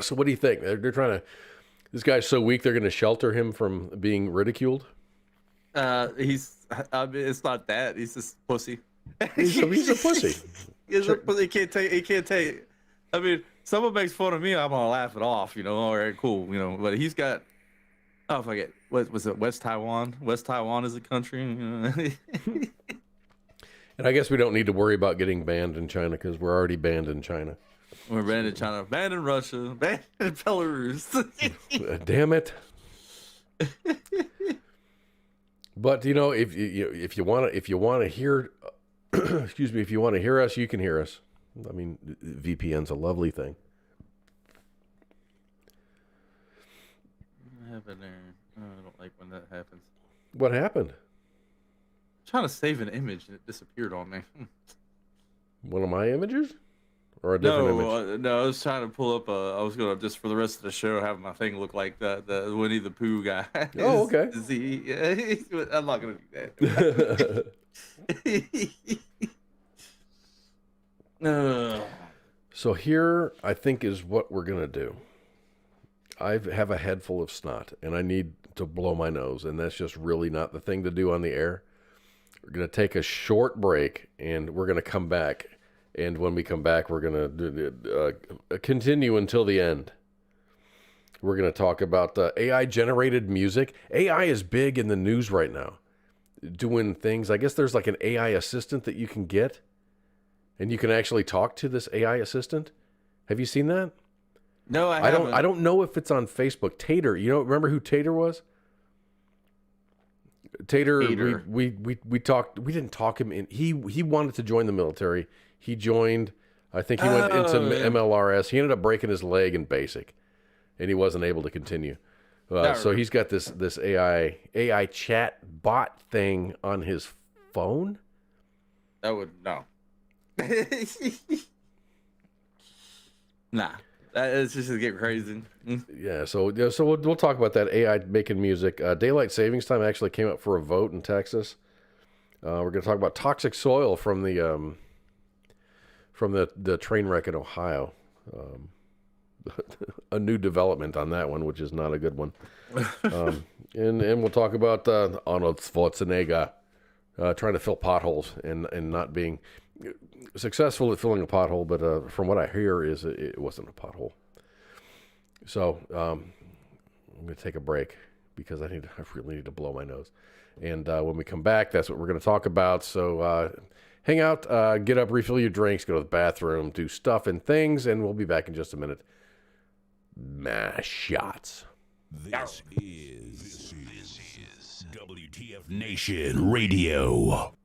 So what do you think? They're trying to... This guy's so weak, they're going to shelter him from being ridiculed? I mean, it's not that. He's just pussy. He's a pussy. He's a pussy. He can't take. I mean, someone makes fun of me, I'm gonna laugh it off. All right, cool. But he's got. Oh, I forget. What was it? West Taiwan. West Taiwan is a country. And I guess we don't need to worry about getting banned in China because we're already banned in China. We're banned in China, banned in Russia, banned in Belarus. Damn it. But if you want to hear, excuse me, if you want to hear us, you can hear us. I mean, VPN's a lovely thing. What happened there? I don't like when that happens. What happened? I'm trying to save an image and it disappeared on me. One of my images? Or a different image? No, I was trying to pull up I was going to, just for the rest of the show, have my thing look like the Winnie the Pooh guy. Oh, okay. I'm not going to do that. So here, I think, is what we're going to do. I have a head full of snot, and I need to blow my nose, and that's just really not the thing to do on the air. We're going to take a short break, and we're going to come back. And when we come back, we're going to continue until the end. We're going to talk about AI-generated music. AI is big in the news right now, doing things. I guess there's like an AI assistant that you can get, and you can actually talk to this AI assistant. Have you seen that? No, I haven't. I don't know if it's on Facebook. Tater, remember who Tater was? Tater. We talked. We didn't talk him in. He wanted to join the military. He joined, I think he went into MLRS. He ended up breaking his leg in basic, and he wasn't able to continue. So he's got this AI chat bot thing on his phone. That would no. Nah, it's just to get crazy. Yeah, so we'll talk about that AI making music. Daylight savings time actually came up for a vote in Texas. We're going to talk about toxic soil from the train wreck in Ohio. A new development on that one, which is not a good one. And we'll talk about Arnold Schwarzenegger trying to fill potholes and not being successful at filling a pothole, but from what I hear is it wasn't a pothole. So I'm going to take a break because I really need to blow my nose. And when we come back, that's what we're going to talk about. So hang out, get up, refill your drinks, go to the bathroom, do stuff and things, and we'll be back in just a minute. Mash shots. This is WTF Nation Radio.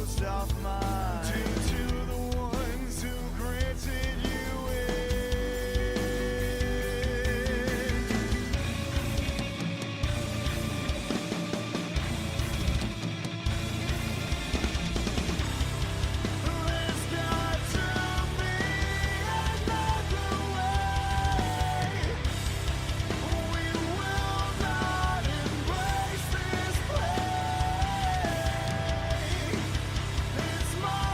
It's my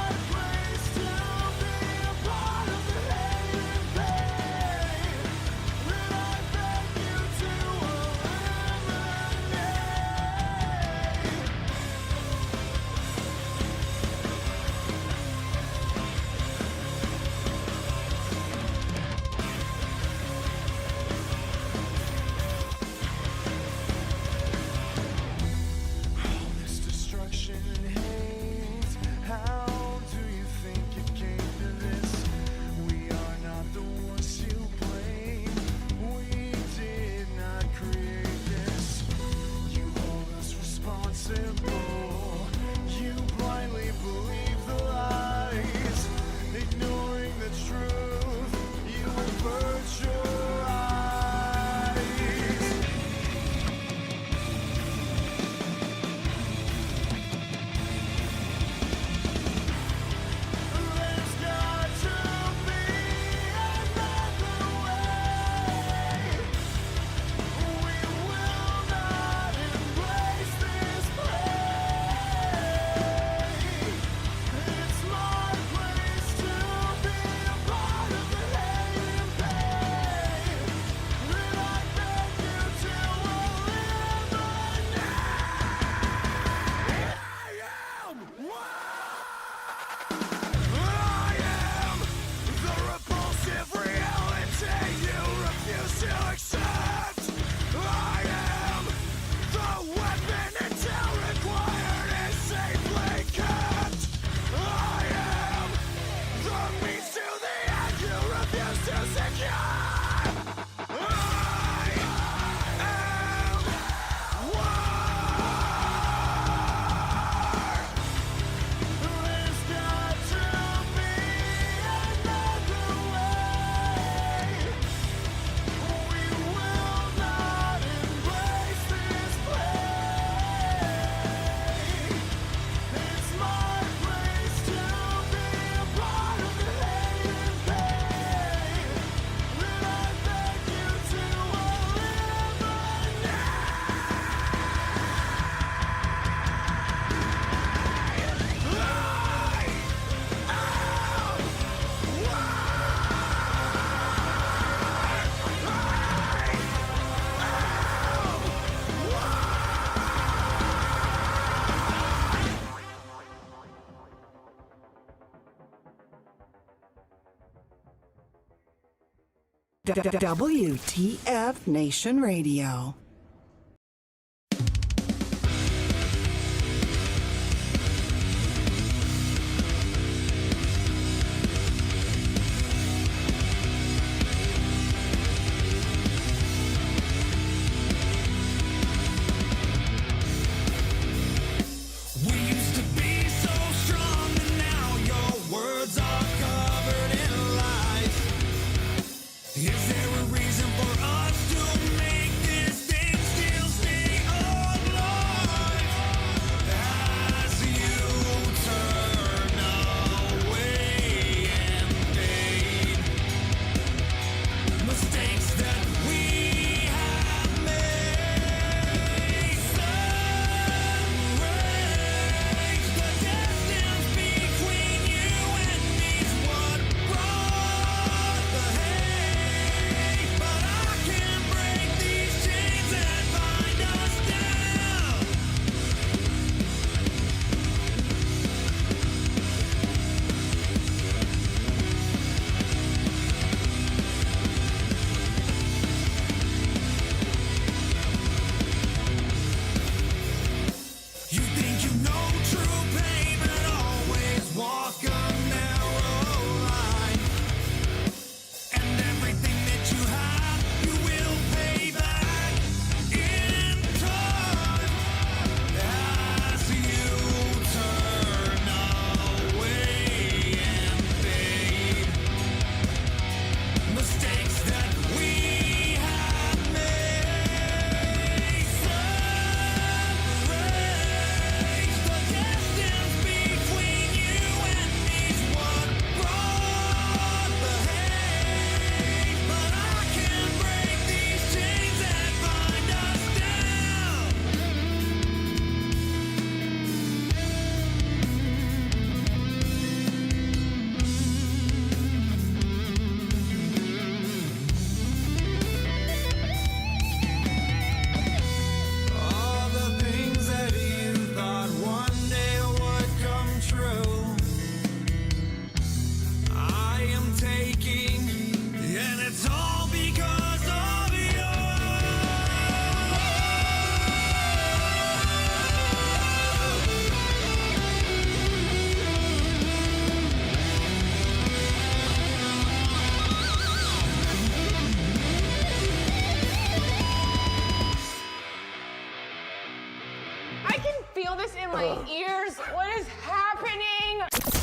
WTF Nation Radio.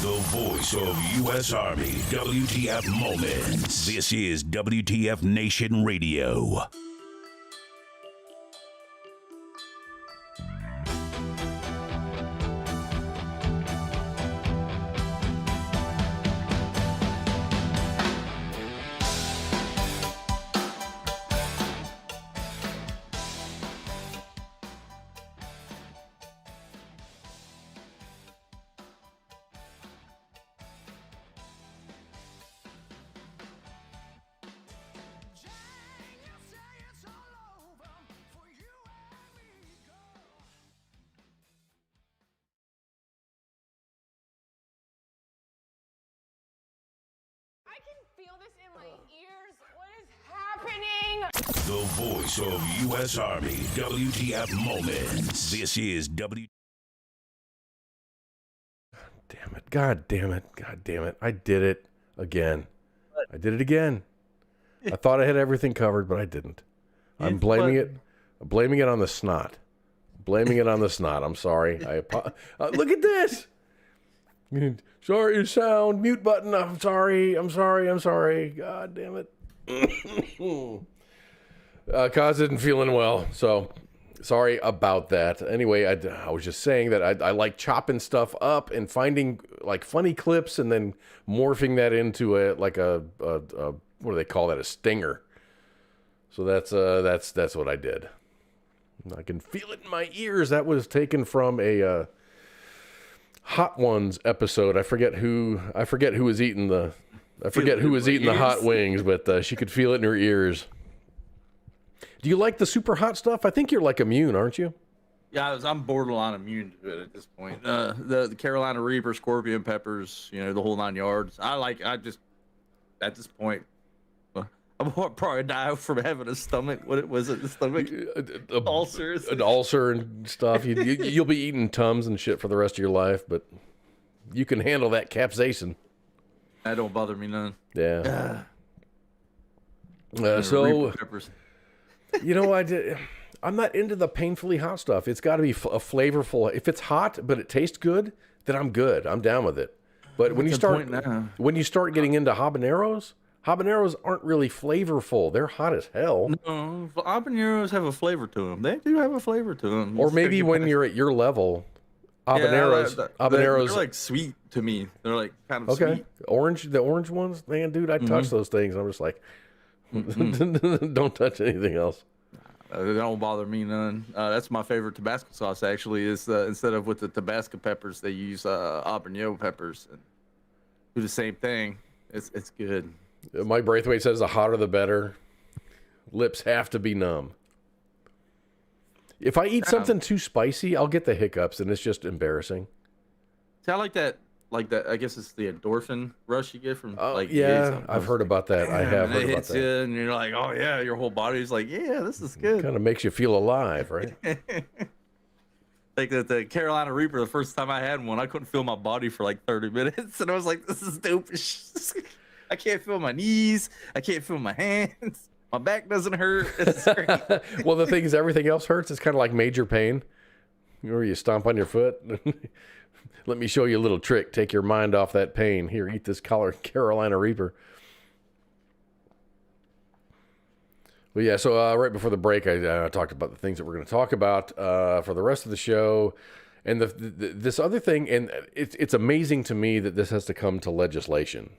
The voice of U.S. Army, WTF Moments. This is WTF Nation Radio. Feel this in my ears. What is happening? The voice of U.S. Army, WTF Moments. This is W. Damn it. God damn it. God damn it. I did it again. I did it again. I thought I had everything covered, but I didn't. I'm blaming it on the snot. Blaming it on the snot. I'm sorry. Look at this. Sorry, sound, mute button. I'm sorry. God damn it. Kaz isn't feeling well, so sorry about that. Anyway, I was just saying that I like chopping stuff up and finding like funny clips and then morphing that into a what do they call that? A stinger. So that's what I did. I can feel it in my ears. That was taken from a Hot Ones episode. I forget who was eating the hot wings, but she could feel it in her ears. Do you like the super hot stuff? I think you're like immune, aren't you? Yeah, I'm borderline immune to it at this point. The Carolina Reaper, scorpion peppers, the whole 9 yards. At this point, I'm gonna probably die from having a stomach. What was it? The stomach ulcers, an ulcer and stuff. You'll be eating Tums and shit for the rest of your life, but you can handle that capsaicin. That don't bother me none. Yeah. Reaper So, peppers. you know, I'm not into the painfully hot stuff. It's got to be a flavorful. If it's hot but it tastes good, then I'm good. I'm down with it. But when you start getting into habaneros aren't really flavorful. They're hot as hell. No, habaneros have a flavor to them. They do have a flavor to them. Or maybe when you're at your level, habaneros. They're like sweet to me. They're like kind of sweet. The orange ones, man, dude, I touch those things. I'm just like, don't touch anything else. They don't bother me none. That's my favorite Tabasco sauce. Actually, is instead of with the Tabasco peppers, they use habanero peppers and do the same thing. It's good. Mike Braithwaite says the hotter the better. Lips have to be numb. If I eat something too spicy, I'll get the hiccups, and it's just embarrassing. See, I like that. I guess it's the endorphin rush you get from. I've heard about that. I have heard about that. You and you're like, oh yeah, your whole body's like, yeah, this is good. Kind of makes you feel alive, right? Like the Carolina Reaper, the first time I had one, I couldn't feel my body for like 30 minutes, and I was like, this is dope. I can't feel my knees. I can't feel my hands. My back doesn't hurt. It's great. Well, the thing is, everything else hurts. It's kind of like major pain, where you stomp on your foot. Let me show you a little trick. Take your mind off that pain. Here, eat this Carolina Reaper. But yeah, so right before the break, I talked about the things that we're going to talk about for the rest of the show. And this other thing, and it's amazing to me that this has to come to legislation.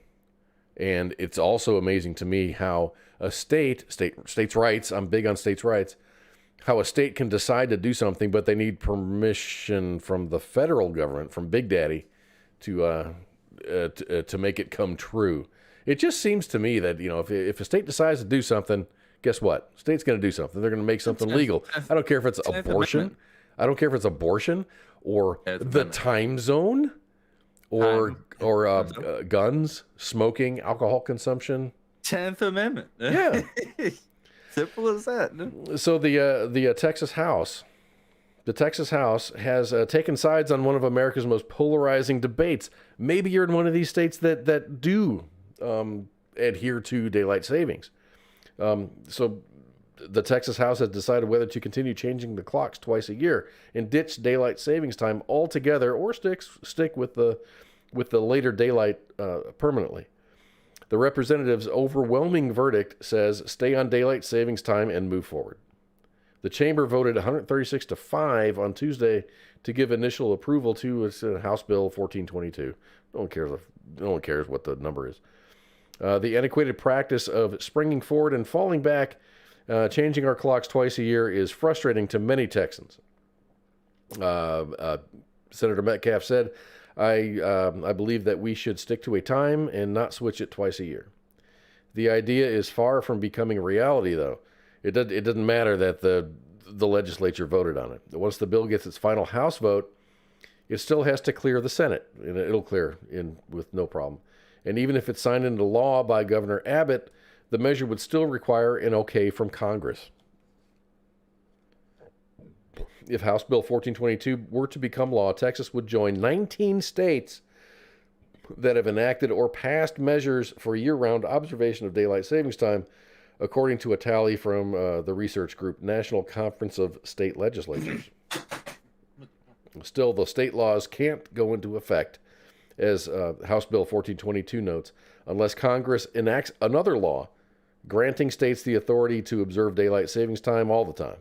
And it's also amazing to me how a states' rights, I'm big on states' rights, how a state can decide to do something, but they need permission from the federal government, from Big Daddy, to make it come true. It just seems to me that, if a state decides to do something, guess what? State's going to do something. They're going to make something legal. I don't care if it's abortion. I don't care if it's abortion or the time zone or guns, smoking, alcohol consumption. 10th Amendment. Yeah. Simple as that. So the Texas House has taken sides on one of America's most polarizing debates. Maybe you're in one of these states that do adhere to daylight savings. So the Texas House has decided whether to continue changing the clocks twice a year and ditch daylight savings time altogether, or stick with the later daylight permanently. The representatives' overwhelming verdict says stay on daylight savings time and move forward. The chamber voted 136-5 on Tuesday to give initial approval to House Bill 1422. No one cares what the number is. The antiquated practice of springing forward and falling back, changing our clocks twice a year, is frustrating to many Texans. Senator Metcalf said, I believe that we should stick to a time and not switch it twice a year. The idea is far from becoming a reality, though. It doesn't matter that the legislature voted on it. Once the bill gets its final House vote, it still has to clear the Senate, and it'll clear with no problem. And even if it's signed into law by Governor Abbott, the measure would still require an okay from Congress. If House Bill 1422 were to become law, Texas would join 19 states that have enacted or passed measures for year-round observation of daylight savings time, according to a tally from the research group National Conference of State Legislatures. Still, the state laws can't go into effect, as House Bill 1422 notes, unless Congress enacts another law granting states the authority to observe daylight savings time all the time.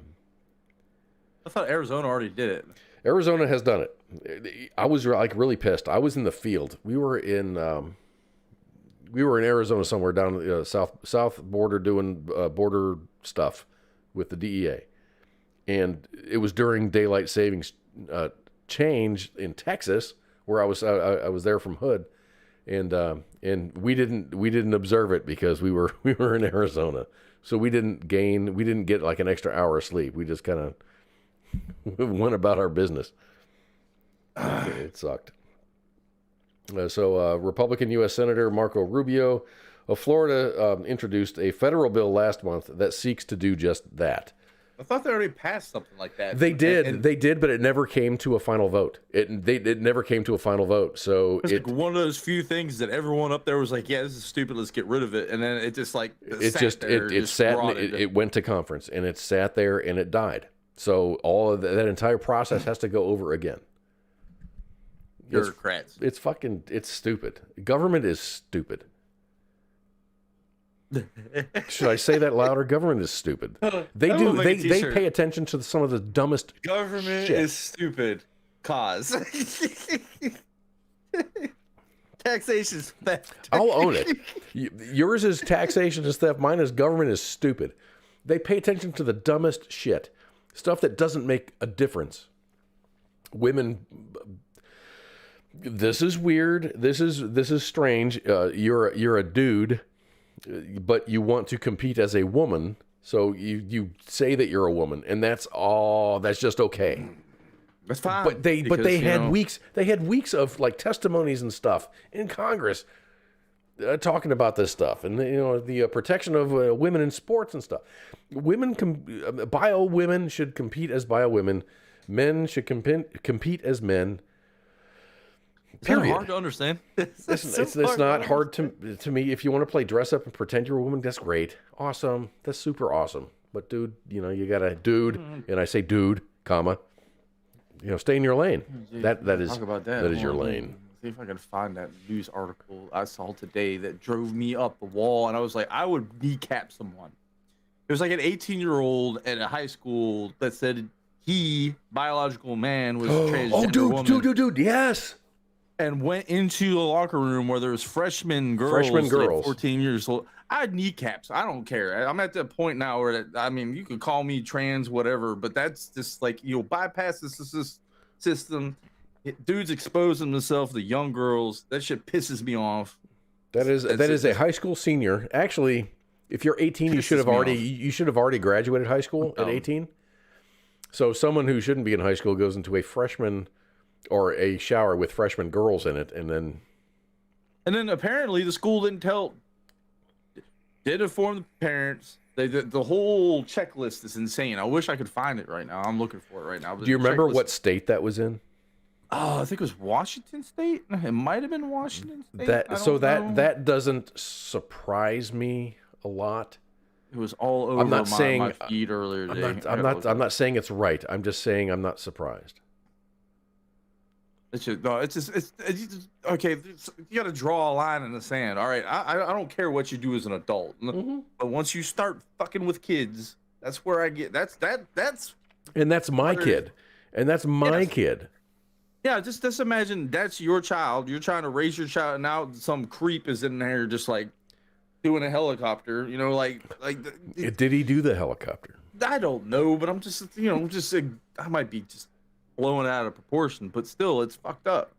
I thought Arizona already did it. Arizona has done it. I was really pissed. I was in the field. We were in Arizona somewhere down the south border doing border stuff with the DEA, and it was during daylight savings change in Texas, where I was there from Hood, and we didn't observe it because we were in Arizona, so we didn't get like an extra hour of sleep. We just kind of went about our business. It sucked. So Republican U.S. Senator Marco Rubio Florida introduced a federal bill last month that seeks to do just that. I thought they already passed something like that. They did, but it never came to a final vote. It never came to a final vote. So it's like one of those few things that everyone up there was like, "Yeah, this is stupid. Let's get rid of it." And then it just like it went to conference and it sat there and it died. So all of that entire process has to go over again. Bureaucrats. It's stupid. Government is stupid. Should I say that louder? Government is stupid. They pay attention to some of the dumbest government shit. Is stupid. Cause taxation is theft. I'll own it. Yours is taxation is theft. Mine is government is stupid. They pay attention to the dumbest shit. Stuff that doesn't make a difference. Women, this is weird. This is strange. You're a dude, but you want to compete as a woman. So you say that you're a woman, and that's just okay. That's fine. But they had weeks of like testimonies and stuff in Congress talking about this stuff, and the protection of women in sports and stuff. Bio women should compete as bio women. Men should compete as men. Period. It's hard to understand. It's not hard to me. If you want to play dress up and pretend you're a woman, that's great, awesome, that's super awesome. But dude, you got a dude, and I say dude, comma. Stay in your lane. That is your lane. See if I can find that news article I saw today that drove me up the wall, and I was like, I would kneecap someone. It was like an 18-year-old at a high school that said he, biological man, was transgender woman. Dude, yes. And went into a locker room where there was freshman girls. Like 14 years old. I had kneecaps. I don't care. I'm at the point now where you could call me trans, whatever, but that's just like, bypass the system. Dudes exposing themselves to young girls. That shit pisses me off. That is a high school senior. Actually, if you're 18, you should have already graduated high school at 18. So someone who shouldn't be in high school goes into a freshman or a shower with freshman girls in it, and then apparently the school didn't inform the parents. The whole checklist is insane. I wish I could find it right now. I'm looking for it right now. Do you remember what state that was in? Oh, I think it was Washington State. It might have been Washington State. That doesn't surprise me a lot. It was all over my feed earlier today. I'm not saying it's right. I'm just saying I'm not surprised. It's just okay. You got to draw a line in the sand. All right, I don't care what you do as an adult, but once you start fucking with kids, that's where I get that's and that's my kid, and that's my kid. Yeah, just imagine that's your child. You're trying to raise your child, and now some creep is in there just like doing a helicopter. Did he do the helicopter? I don't know, but I'm just I might be just blowing out of proportion, but still, it's fucked up.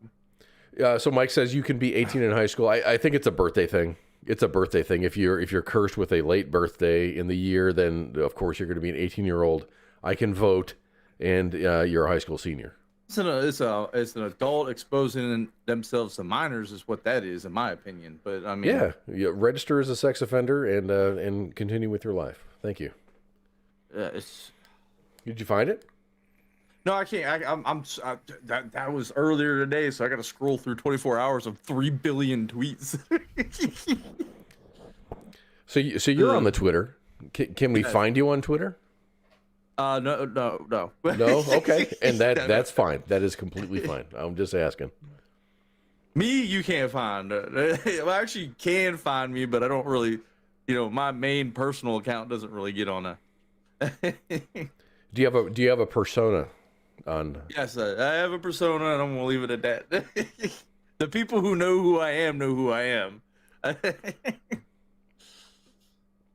So Mike says you can be 18 in high school. I think it's a birthday thing. It's a birthday thing. If you're cursed with a late birthday in the year, then of course you're going to be an 18-year-old. I can vote, and you're a high school senior. It's an adult exposing themselves to minors is what that is, in my opinion. But I mean, yeah, register as a sex offender and continue with your life. Thank you. Did you find it? No, I can't. That was earlier today, so I got to scroll through 24 hours of 3 billion tweets. So you're on the Twitter. Can we find you on Twitter? No. No? Okay. And that's fine. That is completely fine. I'm just asking. Me, you can't find. Well, actually, you can find me, but I don't really, my main personal account doesn't really get on that. Do you have a persona on? Yes, I have a persona, and I'm gonna leave it at that. The people who know who I am know who I am.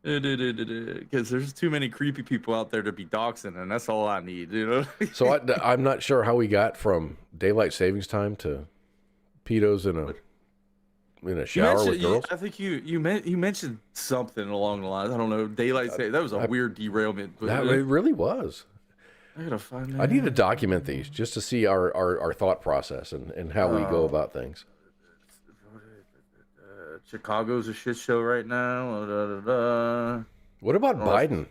Because there's too many creepy people out there to be doxing, and that's all I need, So I'm not sure how we got from daylight savings time to pedos in a shower with girls. I think you mentioned something along the lines. I don't know. Daylight savings. That was a weird derailment. It really was. I gotta find that. I need to document these just to see our thought process and how we go about things. Chicago's a shit show right now. What about Biden?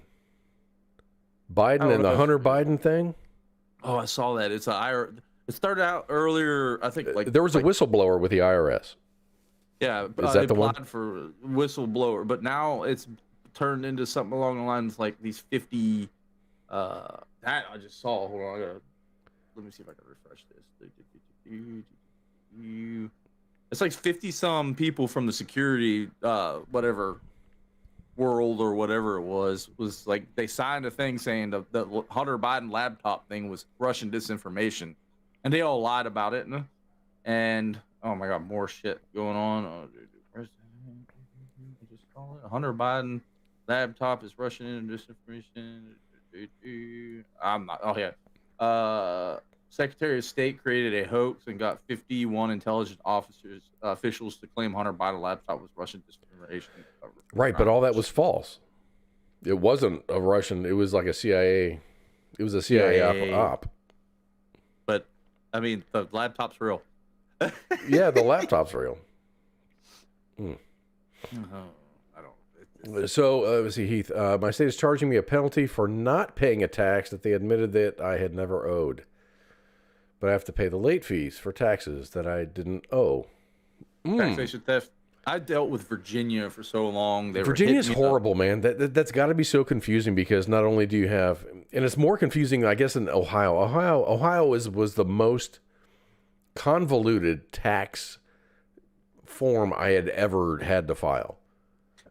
Biden and the Hunter Biden thing? Oh, I saw that. It started out earlier, I think. There was a whistleblower with the IRS. Yeah, is that the one? Applied for whistleblower, but now it's turned into something along the lines like these 50. That I just saw. Hold on, let me see if I can refresh this. It's like 50 some people from the security, whatever world or whatever it was like they signed a thing saying the Hunter Biden laptop thing was Russian disinformation, and they all lied about it. And oh my God, more shit going on. Oh, dude, where's that? Just call it Hunter Biden laptop is Russian disinformation. I'm not. Oh yeah. Secretary of State created a hoax and got 51 intelligence officials to claim Hunter Biden laptop was Russian disinformation. Right, but all that was false. It wasn't a Russian. It was like a CIA. It was a CIA op. But I mean, the laptop's real. Yeah, the laptop's real. I don't. So let's see, Heath. My state is charging me a penalty for not paying a tax that they admitted that I had never owed. But I have to pay the late fees for taxes that I didn't owe. Taxation theft. I dealt with Virginia for so long. Virginia's horrible, man. That's got to be so confusing because not only do you have, and it's more confusing, I guess, in Ohio. Ohio was the most convoluted tax form I had ever had to file.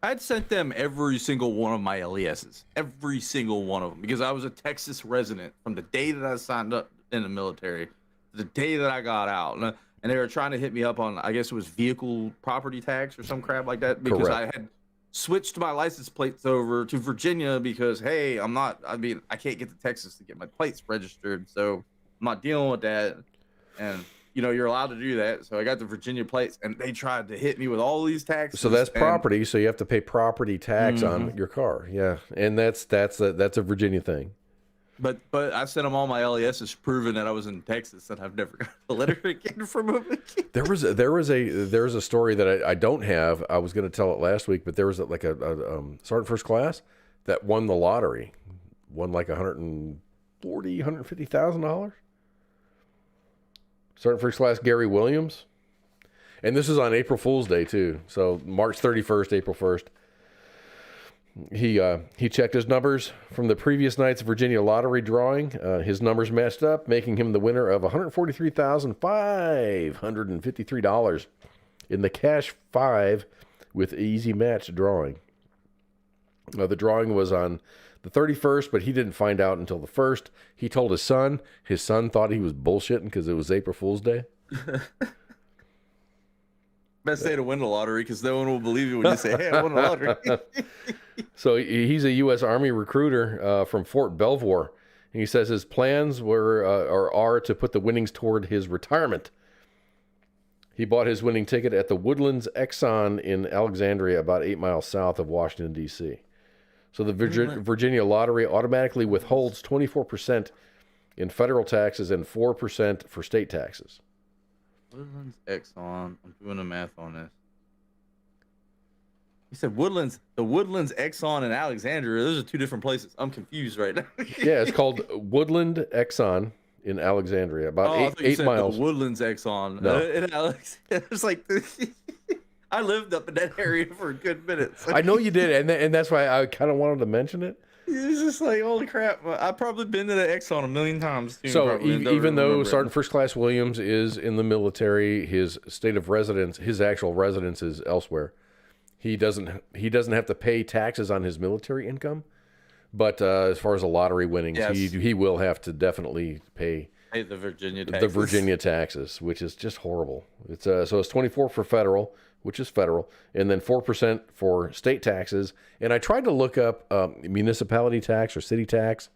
I'd sent them every single one of my LESs, every single one of them, because I was a Texas resident from the day that I signed up in the military, the day that I got out, and they were trying to hit me up on, I guess it was vehicle property tax or some crap like that, because I had switched my license plates over to Virginia because, hey, I can't get to Texas to get my plates registered, so I'm not dealing with that, and you're allowed to do that. So I got the Virginia plates, and they tried to hit me with all these taxes. So that's property. So you have to pay property tax on your car. Yeah, and that's a Virginia thing. But I sent them all my LESs proving that I was in Texas, and I've never got a letter again from them. There was a story that I don't have. I was going to tell it last week, but there was a sergeant first class that won the lottery, won like $150,000. Sergeant First Class Gary Williams. And this is on April Fool's Day, too. So March 31st, April 1st. He checked his numbers from the previous night's Virginia lottery drawing. His numbers matched up, making him the winner of $143,553 in the Cash 5 with Easy Match drawing. The drawing was on the 31st, but he didn't find out until the 1st. He told his son. His son thought he was bullshitting because it was April Fool's Day. Best day to win the lottery because no one will believe you when you say, hey, I won the lottery. So he's a U.S. Army recruiter from Fort Belvoir. And he says his plans are to put the winnings toward his retirement. He bought his winning ticket at the Woodlands Exxon in Alexandria, about 8 miles south of Washington, D.C. So the Virginia lottery automatically withholds 24% in federal taxes and 4% for state taxes. Woodlands Exxon. I'm doing the math on this. He said Woodlands. The Woodlands Exxon in Alexandria. Those are two different places. I'm confused right now. Yeah, it's called Woodland Exxon in Alexandria, about 8 miles. The Woodlands Exxon. No. In Alexandria. It's like I lived up in that area for a good minute. I know you did, and that's why I kind of wanted to mention it. It's just like, holy crap. I've probably been to the Exxon a million times. Too, so even though Sergeant First Class Williams is in the military, his state of residence, his actual residence is elsewhere. He doesn't have to pay taxes on his military income. But as far as the lottery winnings, yes, he will have to definitely pay the Virginia taxes. The Virginia taxes, which is just horrible. It's so it's 24 for federal, which is federal, and then 4% for state taxes. And I tried to look up municipality tax or city tax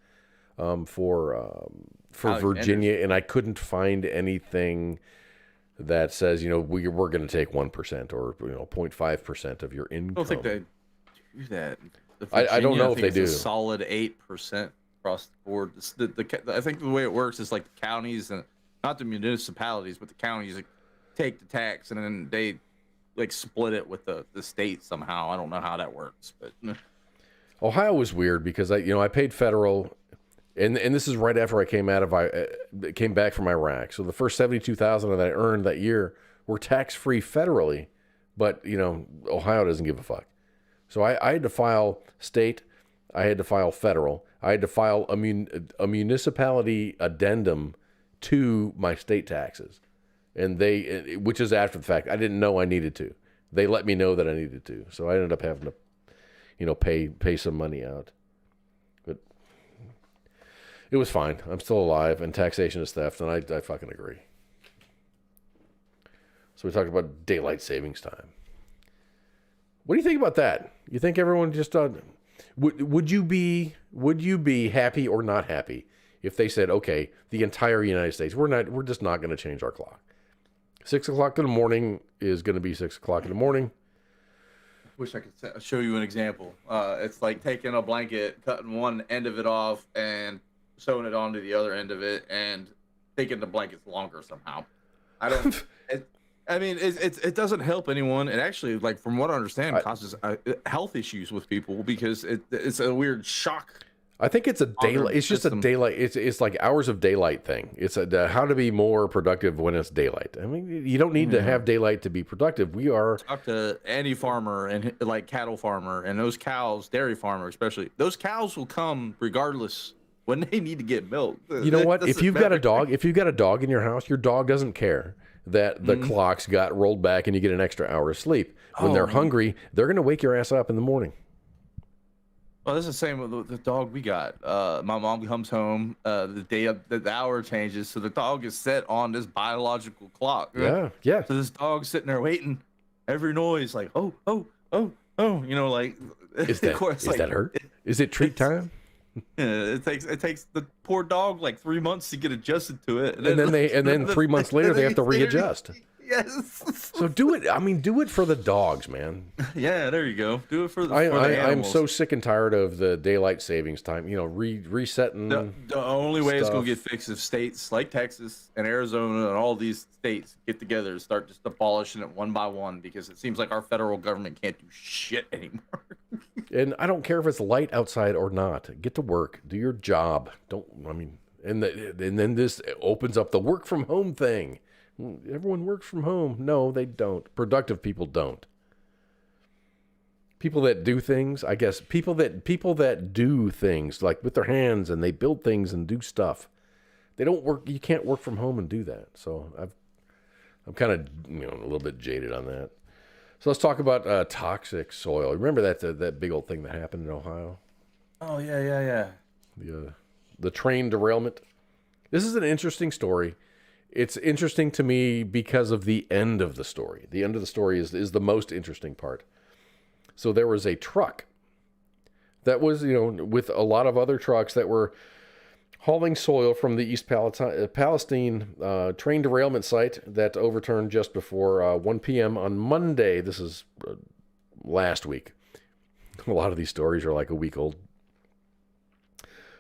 for Virginia, and I couldn't find anything that says, we're going to take 1% or 0.5% of your income. I don't think they do that. I don't know if they do. It's a solid 8% across the board. I think the way it works is like the counties and not the municipalities, but the counties take the tax, and then they like split it with the state somehow. I don't know how that works, but Ohio was weird because I paid federal, and this is right after I came back from Iraq. So the first $72,000 that I earned that year were tax-free federally, but Ohio doesn't give a fuck. So I had to file state, I had to file federal, I had to file a municipality addendum to my state taxes, and which is after the fact. I didn't know I needed to. They let me know that I needed to, so I ended up having to, pay some money out. But it was fine. I'm still alive, and taxation is theft, and I fucking agree. So we talked about daylight savings time. What do you think about that? You think everyone just would you be happy or not happy if they said, okay, the entire United States, we're just not going to change our clock. 6 o'clock in the morning is going to be 6 o'clock in the morning. Wish I could show you an example. It's like taking a blanket, cutting one end of it off, and sewing it onto the other end of it, and thinking the blanket's longer somehow. I don't. It doesn't help anyone. It actually, like from what I understand, causes health issues with people because it's a weird shock. I think it's a daylight. It's just a daylight. It's like hours of daylight thing. It's how to be more productive when it's daylight. I mean, you don't need to have daylight to be productive. Talk to any farmer and like cattle farmer and those cows, dairy farmer especially. Those cows will come regardless when they need to get milk. You know what? If you've got a dog in your house, your dog doesn't care that the clocks got rolled back and you get an extra hour of sleep. When they're hungry, they're going to wake your ass up in the morning. Well, this is the same with the dog we got. My mom comes home the day the hour changes, so the dog is set on this biological clock. Right? Yeah. So this dog's sitting there waiting. Every noise, like oh, like is that her? Is it treat time? It takes the poor dog like 3 months to get adjusted to it, and then 3 months later they have to readjust. Yes. So do it. I mean, do it for the dogs, man. Yeah, there you go. Do it for the. I'm so sick and tired of the daylight savings time. Resetting. The only way it's gonna get fixed is states like Texas and Arizona and all these states get together and start just abolishing it one by one because it seems like our federal government can't do shit anymore. And I don't care if it's light outside or not. Get to work. Do your job. And then this opens up the work from home thing. Everyone works from home. No, they don't. Productive people don't. People that do things, I guess, people that do things like with their hands and they build things and do stuff. They don't work. You can't work from home and do that. So I'm kind of a little bit jaded on that. So let's talk about toxic soil. Remember that big old thing that happened in Ohio? Oh yeah. The train derailment. This is an interesting story. It's interesting to me because of the end of the story. The end of the story is the most interesting part. So there was a truck that was, with a lot of other trucks that were hauling soil from the East Palestine train derailment site that overturned just before 1 p.m. on Monday. This is last week. A lot of these stories are like a week old.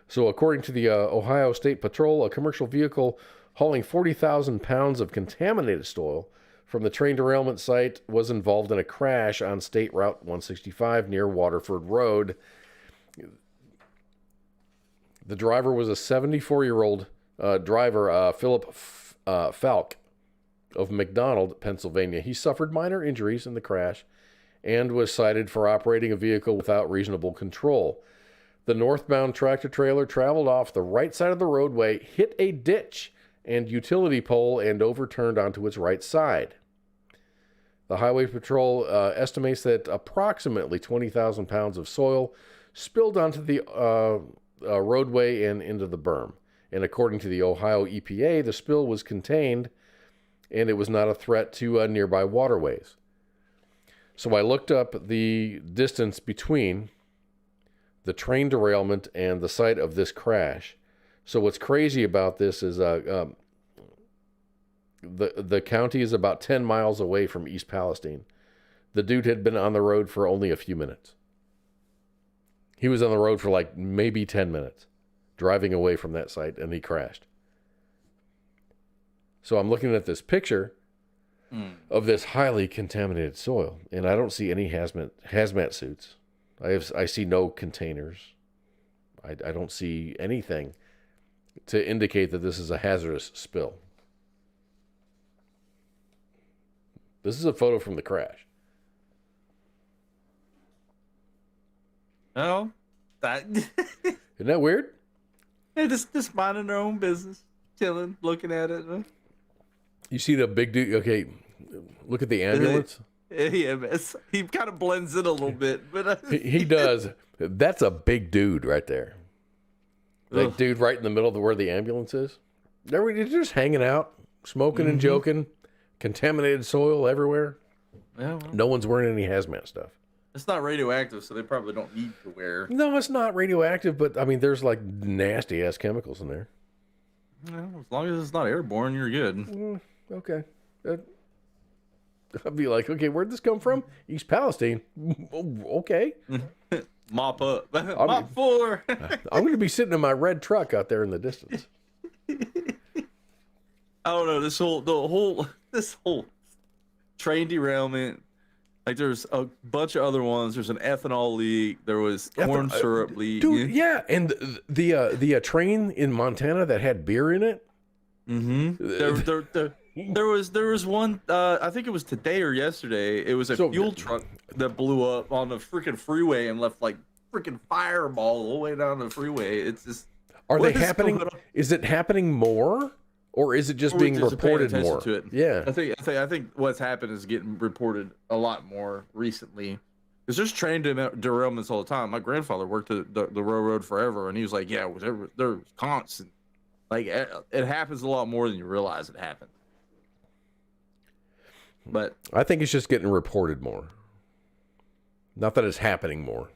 So according to the Ohio State Patrol, a commercial vehicle hauling 40,000 pounds of contaminated soil from the train derailment site was involved in a crash on State Route 165 near Waterford Road. The driver was a 74-year-old driver, Philip Falk of McDonald, Pennsylvania. He suffered minor injuries in the crash and was cited for operating a vehicle without reasonable control. The northbound tractor trailer traveled off the right side of the roadway, hit a ditch and utility pole, and overturned onto its right side. The Highway Patrol estimates that approximately 20,000 pounds of soil spilled onto the roadway and into the berm. And according to the Ohio EPA, the spill was contained and it was not a threat to nearby waterways. So I looked up the distance between the train derailment and the site of this crash. So what's crazy about this is the county is about 10 miles away from East Palestine. The dude had been on the road for only a few minutes. He was on the road for like maybe 10 minutes, driving away from that site, and he crashed. So I'm looking at this picture of this highly contaminated soil, and I don't see any hazmat suits. I see no containers. I don't see anything to indicate that this is a hazardous spill. This is a photo from the crash. Oh, that Isn't that weird? yeah, just minding their own business, chilling, looking at it. You see the big dude? Okay, look at the ambulance. Yeah, man. He kind of blends in a little bit, but He does. That's a big dude right there. That Ugh. dude right in the middle of where the ambulance is. They're just hanging out, smoking and joking. Contaminated soil everywhere. yeah, well, No one's wearing any hazmat stuff. it's not radioactive, so they probably don't need to wear. No, it's not radioactive, but I mean, there's like nasty ass chemicals in there. As long as it's not airborne, you're good. Okay. I'd be like, okay, where'd this come from? East Palestine. Okay. Mop up, mean- mop 4. I'm going to be sitting in my red truck out there in the distance. I don't know, this whole train derailment. Like there's a bunch of other ones. There's an ethanol leak. There was corn syrup leak. Dude, yeah, and the train in Montana that had beer in it. There was one. I think it was today or yesterday. It was a fuel truck that blew up on the freaking freeway and left like freaking fireball all the way down the freeway. It's just. Are what they is happening? going on? Is it happening more, or is it just Or being just paying reported attention more? to it. Yeah, I think what's happened is getting reported a lot more recently. Because there's train derailments all the time. My grandfather worked at the railroad forever, and he was like, "Yeah, there was constant. Like it happens a lot more than you realize it happens." But I think it's just getting reported more. Not that it's happening more.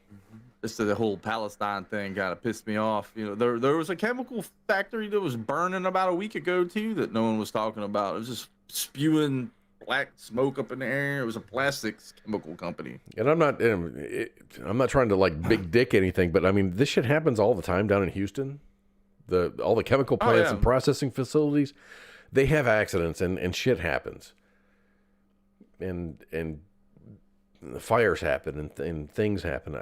just the whole Palestine thing kind of pissed me off. You know, there was a chemical factory that was burning about a week ago too that no one was talking about. It was just spewing black smoke up in the air. It was a plastics chemical company. And I'm not trying to like big dick anything, but I mean this shit happens all the time down in Houston. All the chemical plants and processing facilities, they have accidents and shit happens. And fires happen and things happen.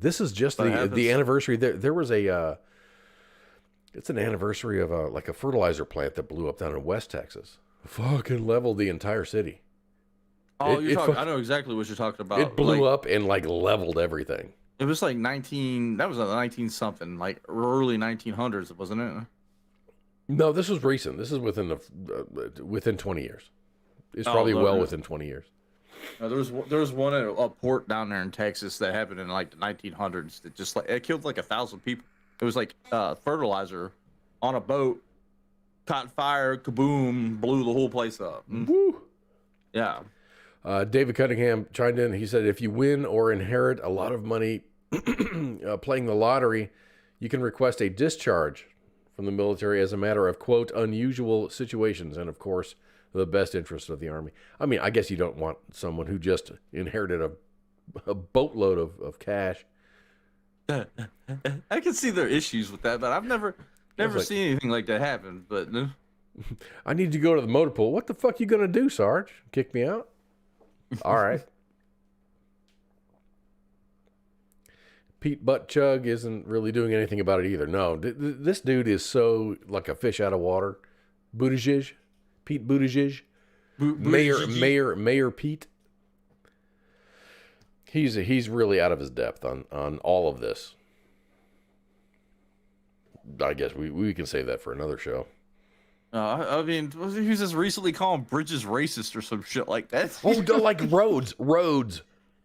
This is just the anniversary. There was it's an anniversary of a fertilizer plant that blew up down in West Texas. Fucking leveled the entire city. Oh, I know exactly what you're talking about. It blew up and like leveled everything. It was like 19 something, like early 1900s, wasn't it? No, this was recent. This is within 20 years. It's probably within 20 years. There was one at a port down there in Texas that happened in like the 1900s that just like it killed like 1,000 people. It was like fertilizer on a boat, caught fire, kaboom, blew the whole place up. Woo! Yeah. David Cunningham chimed in. He said, if you win or inherit a lot of money playing the lottery, you can request a discharge from the military as a matter of, quote, unusual situations. And, of course, the best interest of the Army. I mean, I guess you don't want someone who just inherited a boatload of cash. I can see their issues with that, but I've never seen anything like that happen. But I need to go to the motor pool. What the fuck you going to do, Sarge? Kick me out? All right. Pete Buttchug isn't really doing anything about it either. No, this dude is so like a fish out of water. Buttigieg. Pete Buttigieg. Mayor Pete. He's really out of his depth on all of this. I guess we can save that for another show. I mean, he was just recently calling bridges racist or some shit like that. Oh, like roads.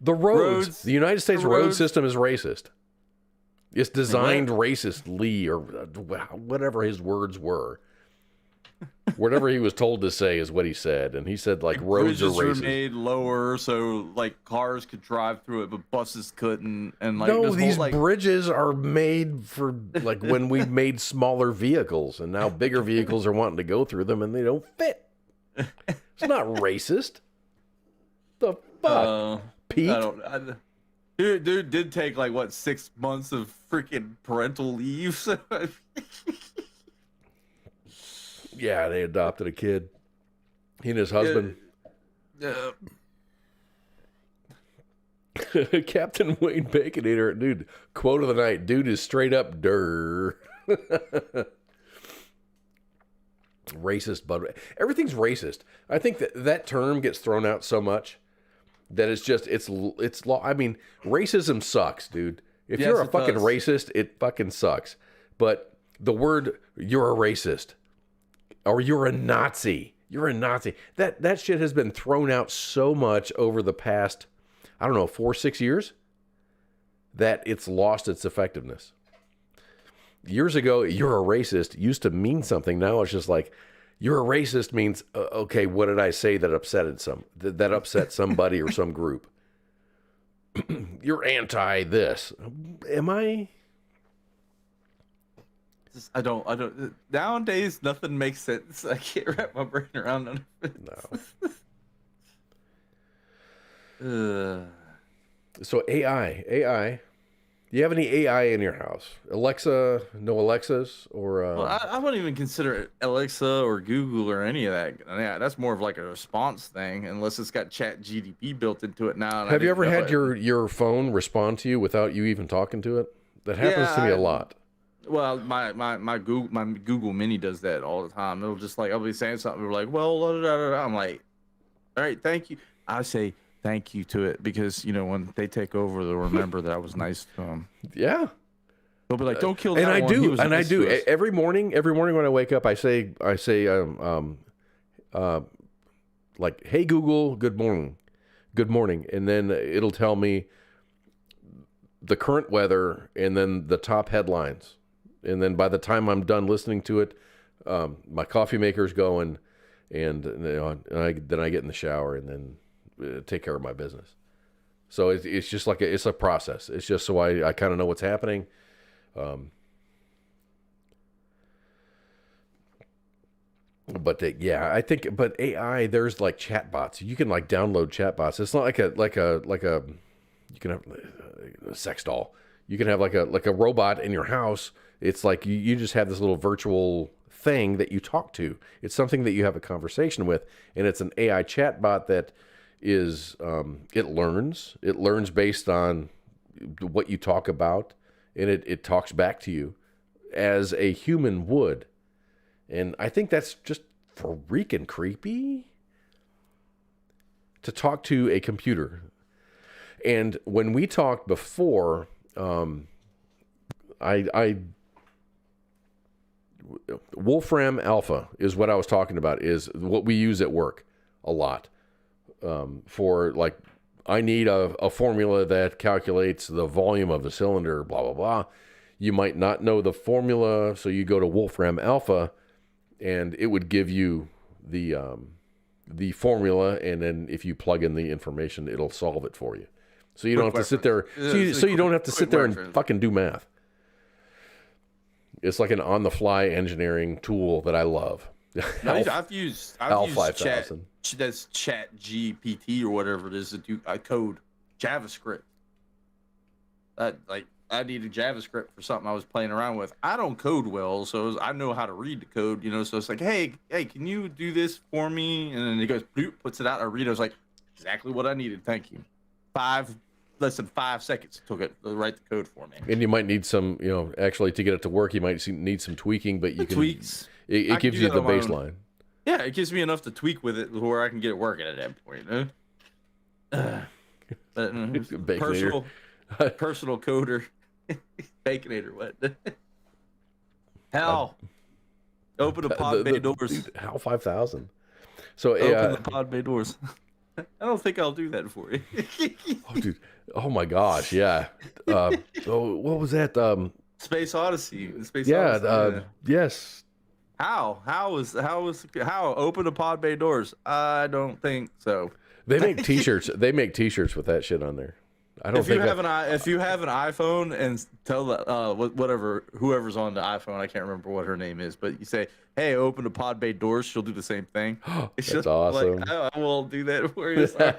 The roads. The United States road system is racist. It's designed racistly, or whatever his words were. Whatever he was told to say is what he said, and he said like roads are racist. Bridges were made lower so like cars could drive through it, but buses couldn't. And like no, these bridges are made for like when we made smaller vehicles, and now bigger vehicles are wanting to go through them, and they don't fit. It's not racist. The fuck, Pete? Dude did take like what 6 months of freaking parental leave. Yeah, they adopted a kid. He and his husband. Captain Wayne Baconator, dude. Quote of the night: dude is straight up durr. Racist, but everything's racist. I think that term gets thrown out so much that it's I mean, racism sucks, dude. If you're a fucking racist, it fucking sucks. But the word "you're a racist" or "you're a Nazi," that shit has been thrown out so much over the past, I don't know, 4-6 years, that it's lost its effectiveness. Years ago, "you're a racist" used to mean something. Now it's just like, "you're a racist" means, okay, what did I say that upset somebody or some group? You're anti this. Am I? I don't. Nowadays, nothing makes sense. I can't wrap my brain around none of it. No. So AI. Do you have any AI in your house? Alexa, no Alexas, or? Well, I wouldn't even consider it Alexa or Google or any of that. Yeah, that's more of like a response thing, unless it's got Chat GDP built into it now. Have you ever had your phone respond to you without you even talking to it? That happens to me a lot. Well, my Google Mini does that all the time. It'll just like, I'll be saying something, we're like, well, da, da, da, da. I'm like, all right, thank you. I say thank you to it because, you know, when they take over, they'll remember that I was nice to them. Yeah. They'll be like, don't kill that and one. I do. Every morning when I wake up, I say, like, "Hey Google, good morning," and then it'll tell me the current weather and then the top headlines. And then by the time I'm done listening to it, my coffee maker's going, and then I get in the shower and then take care of my business. So it's just like it's a process. It's just so I kind of know what's happening. But I think AI, there's like chatbots. You can like download chatbots. It's not like a you can have a sex doll. You can have like a robot in your house. It's like you just have this little virtual thing that you talk to. It's something that you have a conversation with, and it's an AI chatbot that is it learns based on what you talk about, and it talks back to you as a human would. And I think that's just freaking creepy to talk to a computer. And when we talked before, Wolfram Alpha is what I was talking about, is what we use at work a lot. For like, I need a formula that calculates the volume of the cylinder, blah, blah, blah. You might not know the formula, so you go to Wolfram Alpha, and it would give you the formula, and then if you plug in the information, it'll solve it for you. So you don't have to sit there. So you don't have to sit there and fucking do math. It's like an on-the-fly engineering tool that I love. I've used HAL5000. That's Chat GPT or whatever it is to do code JavaScript. I needed JavaScript for something I was playing around with. I don't code well, so I know how to read the code, you know. So it's like, hey, can you do this for me? And then he goes, bloop, puts it out. I read it. I was like, exactly what I needed. Thank you. Less than 5 seconds took it to write the code for me. And you might need some, you know, actually to get it to work, you might need some tweaking, but you can tweaks. It gives you the baseline. Yeah, it gives me enough to tweak with it where I can get it working at that point. Personal coder. Baconator, what? Hal. Open the pod bay doors. HAL5000. So open the pod bay doors. I don't think I'll do that for you. Oh, dude. Oh my gosh, yeah. What was that? Space Odyssey. Yes. How open the pod bay doors? I don't think so. They make T-shirts. They make T-shirts with that shit on there. I don't think if you have an iPhone and tell whoever's on the iPhone, I can't remember what her name is, but you say, "Hey, open the pod bay doors," she'll do the same thing. It's That's awesome. Like, I will do that for you. Sorry.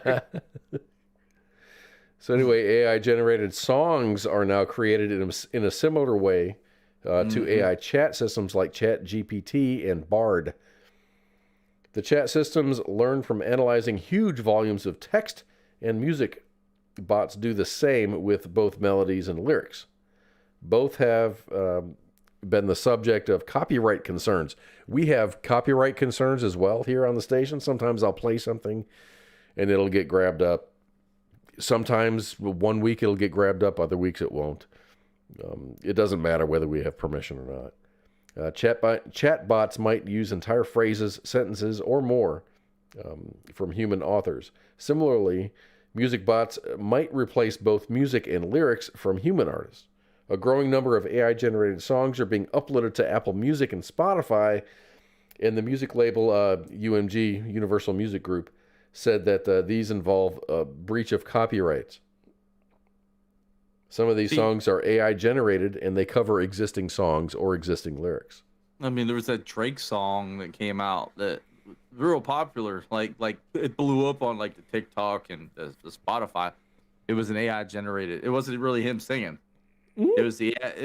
So anyway, AI generated songs are now created in a similar way to AI chat systems like Chat GPT and Bard. The chat systems learn from analyzing huge volumes of text, and music bots do the same with both melodies and lyrics. Both have been the subject of copyright concerns. We have copyright concerns as well here on the station. Sometimes I'll play something and it'll get grabbed up. Sometimes 1 week it'll get grabbed up, other weeks it won't. It doesn't matter whether we have permission or not. Chat bots might use entire phrases, sentences, or more from human authors. Similarly, music bots might replace both music and lyrics from human artists. A growing number of AI-generated songs are being uploaded to Apple Music and Spotify, and the music label UMG, Universal Music Group, said that these involve a breach of copyrights. Some of these songs are AI-generated, and they cover existing songs or existing lyrics. I mean, there was that Drake song that came out that was real popular. Like it blew up on like the TikTok and the Spotify. It was an AI-generated. It wasn't really him singing. It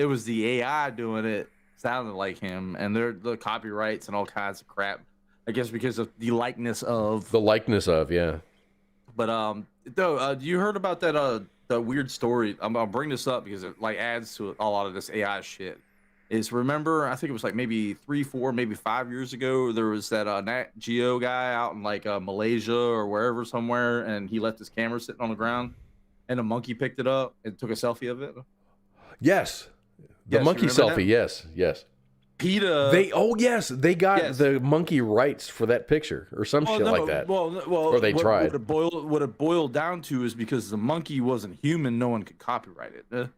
was the AI doing it. Sounded like him, and the copyrights and all kinds of crap. I guess because of the likeness of. Yeah. But you heard about that the weird story? I'll bring this up because it like adds to a lot of this AI shit. Remember, I think it was like maybe 3, 4, maybe 5 years ago, there was that Nat Geo guy out in like Malaysia or wherever somewhere, and he left his camera sitting on the ground, and a monkey picked it up and took a selfie of it. Yes. The monkey selfie. That? Yes. PETA. They got the monkey rights for that picture or some shit like that. Or they tried. What it boiled down to is because the monkey wasn't human, no one could copyright it.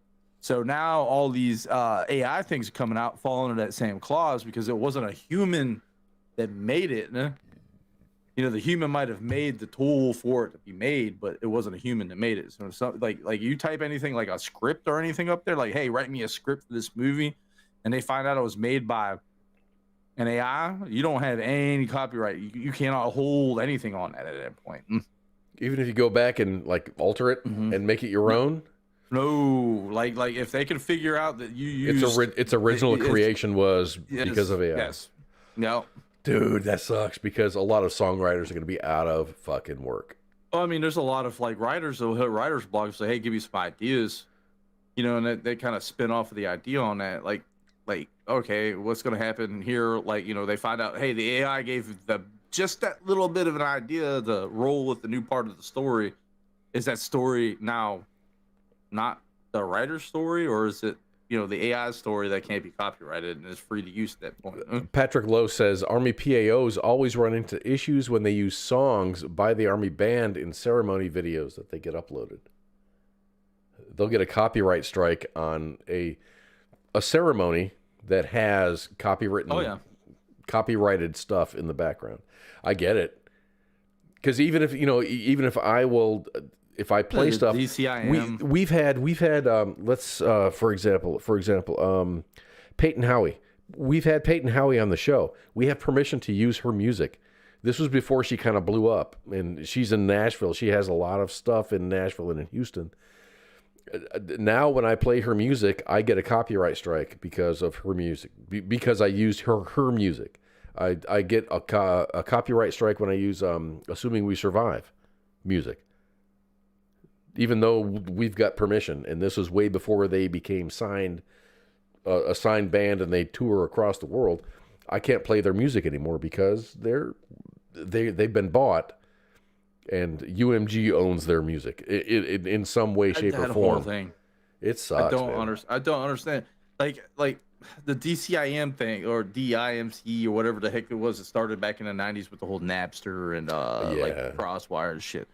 So now all these AI things are coming out, fall under that same clause because it wasn't a human that made it. You know, the human might have made the tool for it to be made, but it wasn't a human that made it. So like you type anything like a script or anything up there, like, hey, write me a script for this movie, and they find out it was made by an AI, you don't have any copyright. You cannot hold anything on that at that point. Even if you go back and like alter it and make it your own? No, like if they can figure out that you use its original creation was because of AI. Yes. No. Dude, that sucks because a lot of songwriters are going to be out of fucking work. Well, I mean, there's a lot of like writers that will hit writers' blogs say, "Hey, give me some ideas," you know, and they kind of spin off of the idea on that. Like, okay, what's going to happen here? Like, you know, they find out, hey, the AI gave just that little bit of an idea to roll with the new part of the story. Is that story now not the writer's story, or is it, you know, the AI story that can't be copyrighted and is free to use at that point? Patrick Lowe says Army PAOs always run into issues when they use songs by the Army band in ceremony videos that they get uploaded. They'll get a copyright strike on a ceremony that has copyrighted stuff in the background. I get it. Because even if I play stuff, DCIM. we've had for example, Peyton Howie. We've had Peyton Howie on the show. We have permission to use her music. This was before she kind of blew up, and she's in Nashville. She has a lot of stuff in Nashville and in Houston. Now, when I play her music, I get a copyright strike because of her music, because I used her music. I get a copyright strike when I use "Assuming We Survive" music. Even though we've got permission, and this was way before they became a signed band and they tour across the world, I can't play their music anymore because they've been bought, and UMG owns their music in some way, shape, or form. Thing. It sucks. I don't understand. Like the DCIM thing or DIMC or whatever the heck it was. It started back in the '90s with the whole Napster and like Crosswire and shit.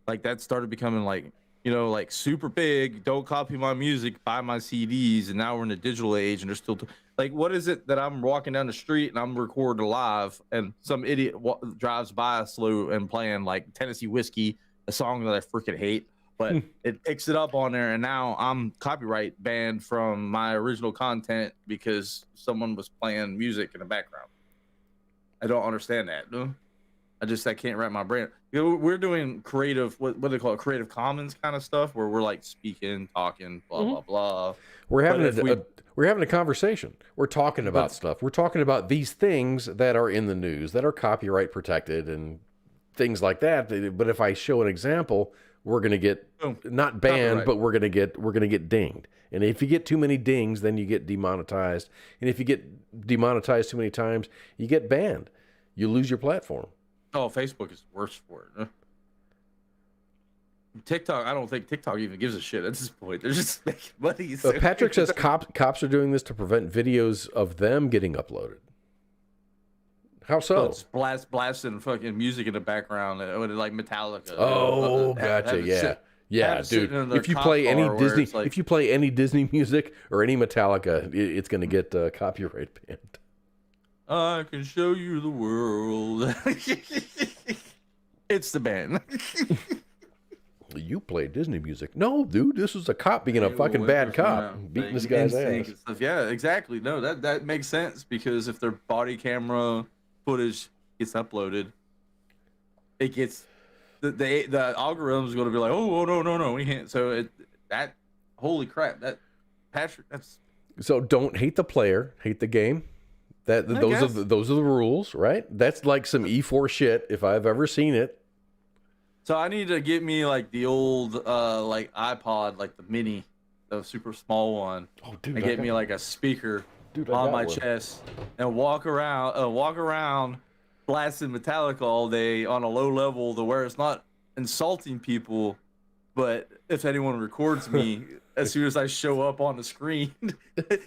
Like that started becoming like, you know, like super big. Don't copy my music, buy my CDs, and now we're in the digital age, and they're still like, what is it that I'm walking down the street and I'm recording live, and some idiot drives by slow and playing like Tennessee Whiskey, a song that I freaking hate, but it picks it up on there, and now I'm copyright banned from my original content because someone was playing music in the background. I don't understand that. No? I can't wrap my brain. We're doing creative, what do they call it? Creative Commons kind of stuff where we're like speaking, talking, blah, blah, blah. We're having a conversation. We're talking about stuff. We're talking about these things that are in the news that are copyright protected and things like that. But if I show an example, we're going to get not banned, but we're going to get dinged. And if you get too many dings, then you get demonetized. And if you get demonetized too many times, you get banned. You lose your platform. Oh, Facebook is worse for it. TikTok, I don't think TikTok even gives a shit at this point. They're just making money. So Patrick says cops are doing this to prevent videos of them getting uploaded. How so? It's blasting fucking music in the background, like Metallica. Oh, gotcha. Yeah, dude. If you play any Disney music or any Metallica, it's going to get copyright banned. I can show you the world. It's the band. You play Disney music? No, dude. This is a cop being a fucking bad cop, beating this guy's ass. Yeah, exactly. No, that makes sense because if their body camera footage gets uploaded, it gets the algorithm is going to be like, oh no, we can't. So holy crap, that's. So don't hate the player, hate the game. Those are the rules, right? That's like some E4 shit if I've ever seen it. So I need to get me like the old like iPod, like the mini, the super small one. Oh, dude! And get me like a speaker on my chest and walk around blasting Metallica all day on a low level to where it's not insulting people, but if anyone records me. As soon as I show up on the screen,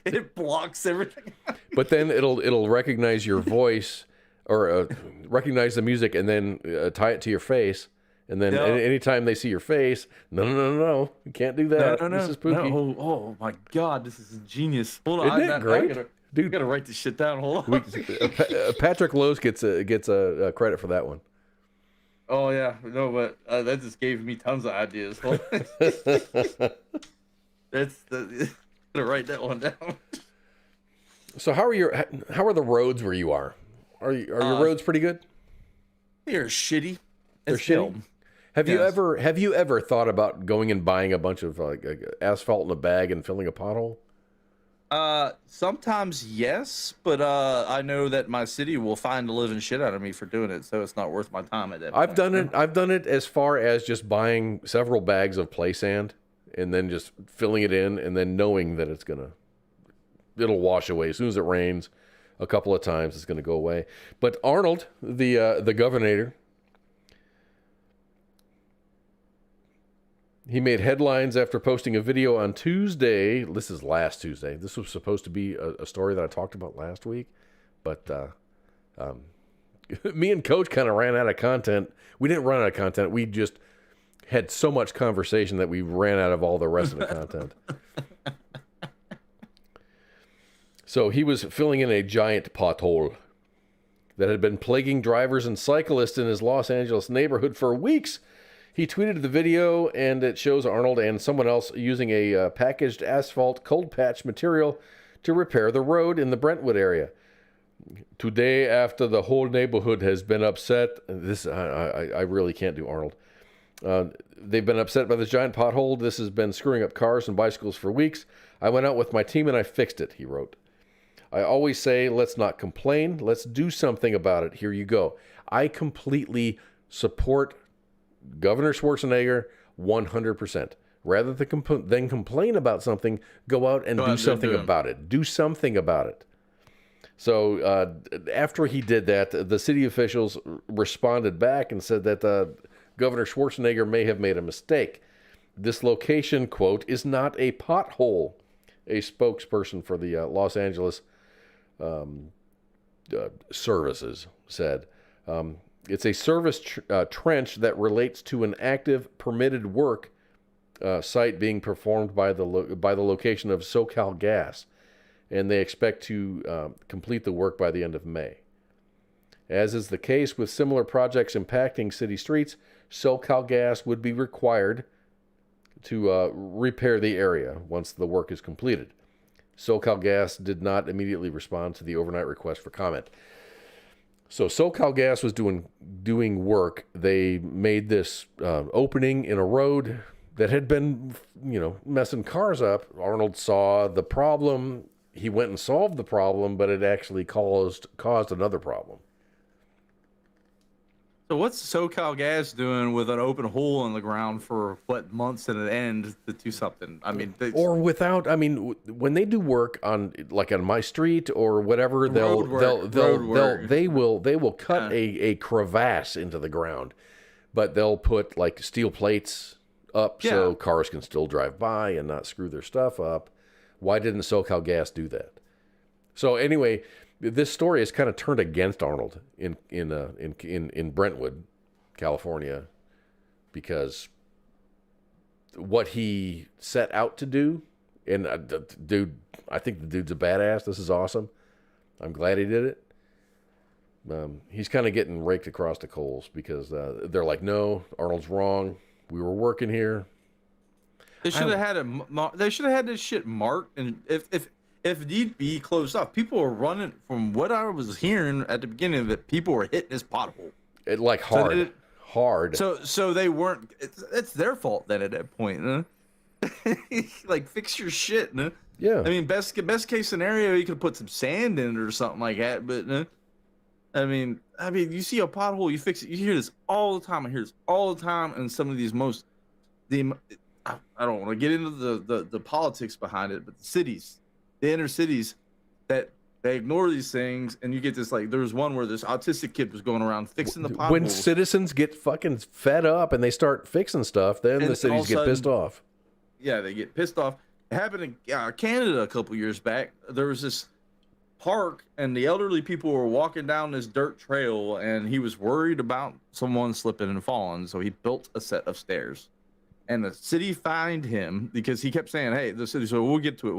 it blocks everything. But then it'll recognize your voice or recognize the music and then tie it to your face. And then anytime they see your face, no, you can't do that. No. This is spooky. No. Oh my God, this is genius. Hold on, Isn't it great? Dude, I gotta write this shit down. Hold on. Patrick Lowe's gets a credit for that one. Oh yeah, no, but that just gave me tons of ideas. Gonna write that one down. So how are the roads where you are? Are your roads pretty good? They're shitty. They're shitty. Have you ever thought about going and buying a bunch of like asphalt in a bag and filling a pothole? Sometimes yes, but I know that my city will find the living shit out of me for doing it, so it's not worth my time at that point. I've done it as far as just buying several bags of play sand and then just filling it in and then knowing that it'll wash away as soon as it rains. A couple of times it's gonna go away. But Arnold, the governor, he made headlines after posting a video on Tuesday. This is last Tuesday. This was supposed to be a story that I talked about last week, but me and Coach kind of ran out of content. We didn't run out of content. We just had so much conversation that we ran out of all the rest of the content. So he was filling in a giant pothole that had been plaguing drivers and cyclists in his Los Angeles neighborhood for weeks. He tweeted the video, and it shows Arnold and someone else using a packaged asphalt cold patch material to repair the road in the Brentwood area. Today, after the whole neighborhood has been upset, I really can't do Arnold. They've been upset by this giant pothole. This has been screwing up cars and bicycles for weeks. I went out with my team and I fixed it, he wrote. I always say, let's not complain. Let's do something about it. Here you go. I completely support Governor Schwarzenegger 100%. Rather than complain about something, go out and do something about it. Do something about it. So after he did that, the city officials responded back and said that Governor Schwarzenegger may have made a mistake. This location, quote, is not a pothole, a spokesperson for the Los Angeles services said. It's a service trench that relates to an active permitted work site being performed by the location of SoCal Gas, and they expect to complete the work by the end of May. As is the case with similar projects impacting city streets, SoCal Gas would be required to repair the area once the work is completed. SoCal Gas did not immediately respond to the overnight request for comment. So SoCal Gas was doing work. They made this opening in a road that had been, messing cars up. Arnold saw the problem. He went and solved the problem, but it actually caused another problem. So what's SoCal Gas doing with an open hole in the ground for months at an end to do something? I mean, when they do work on my street or whatever, they will cut a crevasse into the ground, but they'll put like steel plates up so cars can still drive by and not screw their stuff up. Why didn't SoCal Gas do that? So anyway, this story is kind of turned against Arnold in Brentwood, California, because what he set out to do, and dude, I think the dude's a badass. This is awesome. I'm glad he did it. He's kind of getting raked across the coals because they're like, no, Arnold's wrong. We were working here. They should have had this shit marked, and if need be, closed off. People were running, from what I was hearing at the beginning of it, people were hitting this pothole. Hard. So they weren't. It's their fault then at that point. Huh? Like, fix your shit. Huh? Yeah. I mean, best case scenario, you could put some sand in it or something like that. But I mean, you see a pothole, you fix it. You hear this all the time. I hear this all the time. And some of these I don't want to get into the politics behind it, but the inner cities, that they ignore these things, and you get this, like, there was one where this autistic kid was going around fixing the potholes. When citizens get fucking fed up and they start fixing stuff, then the cities get pissed off. Yeah, they get pissed off. It happened in Canada a couple years back. There was this park, and the elderly people were walking down this dirt trail, and he was worried about someone slipping and falling, so he built a set of stairs. And the city fined him because he kept saying, hey, the city, so we'll get to it.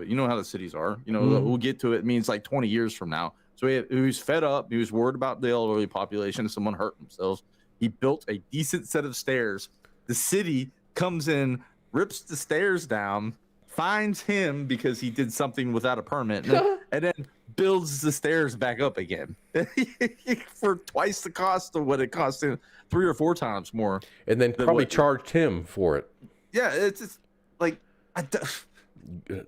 You know how the cities are. We'll get to it means like 20 years from now. So he was fed up. He was worried about the elderly population. Someone hurt themselves. He built a decent set of stairs. The city comes in, rips the stairs down, fines him because he did something without a permit, and then builds the stairs back up again for twice the cost of what it cost him, 3 or 4 times more. And then probably charged him for it. Yeah, it's just like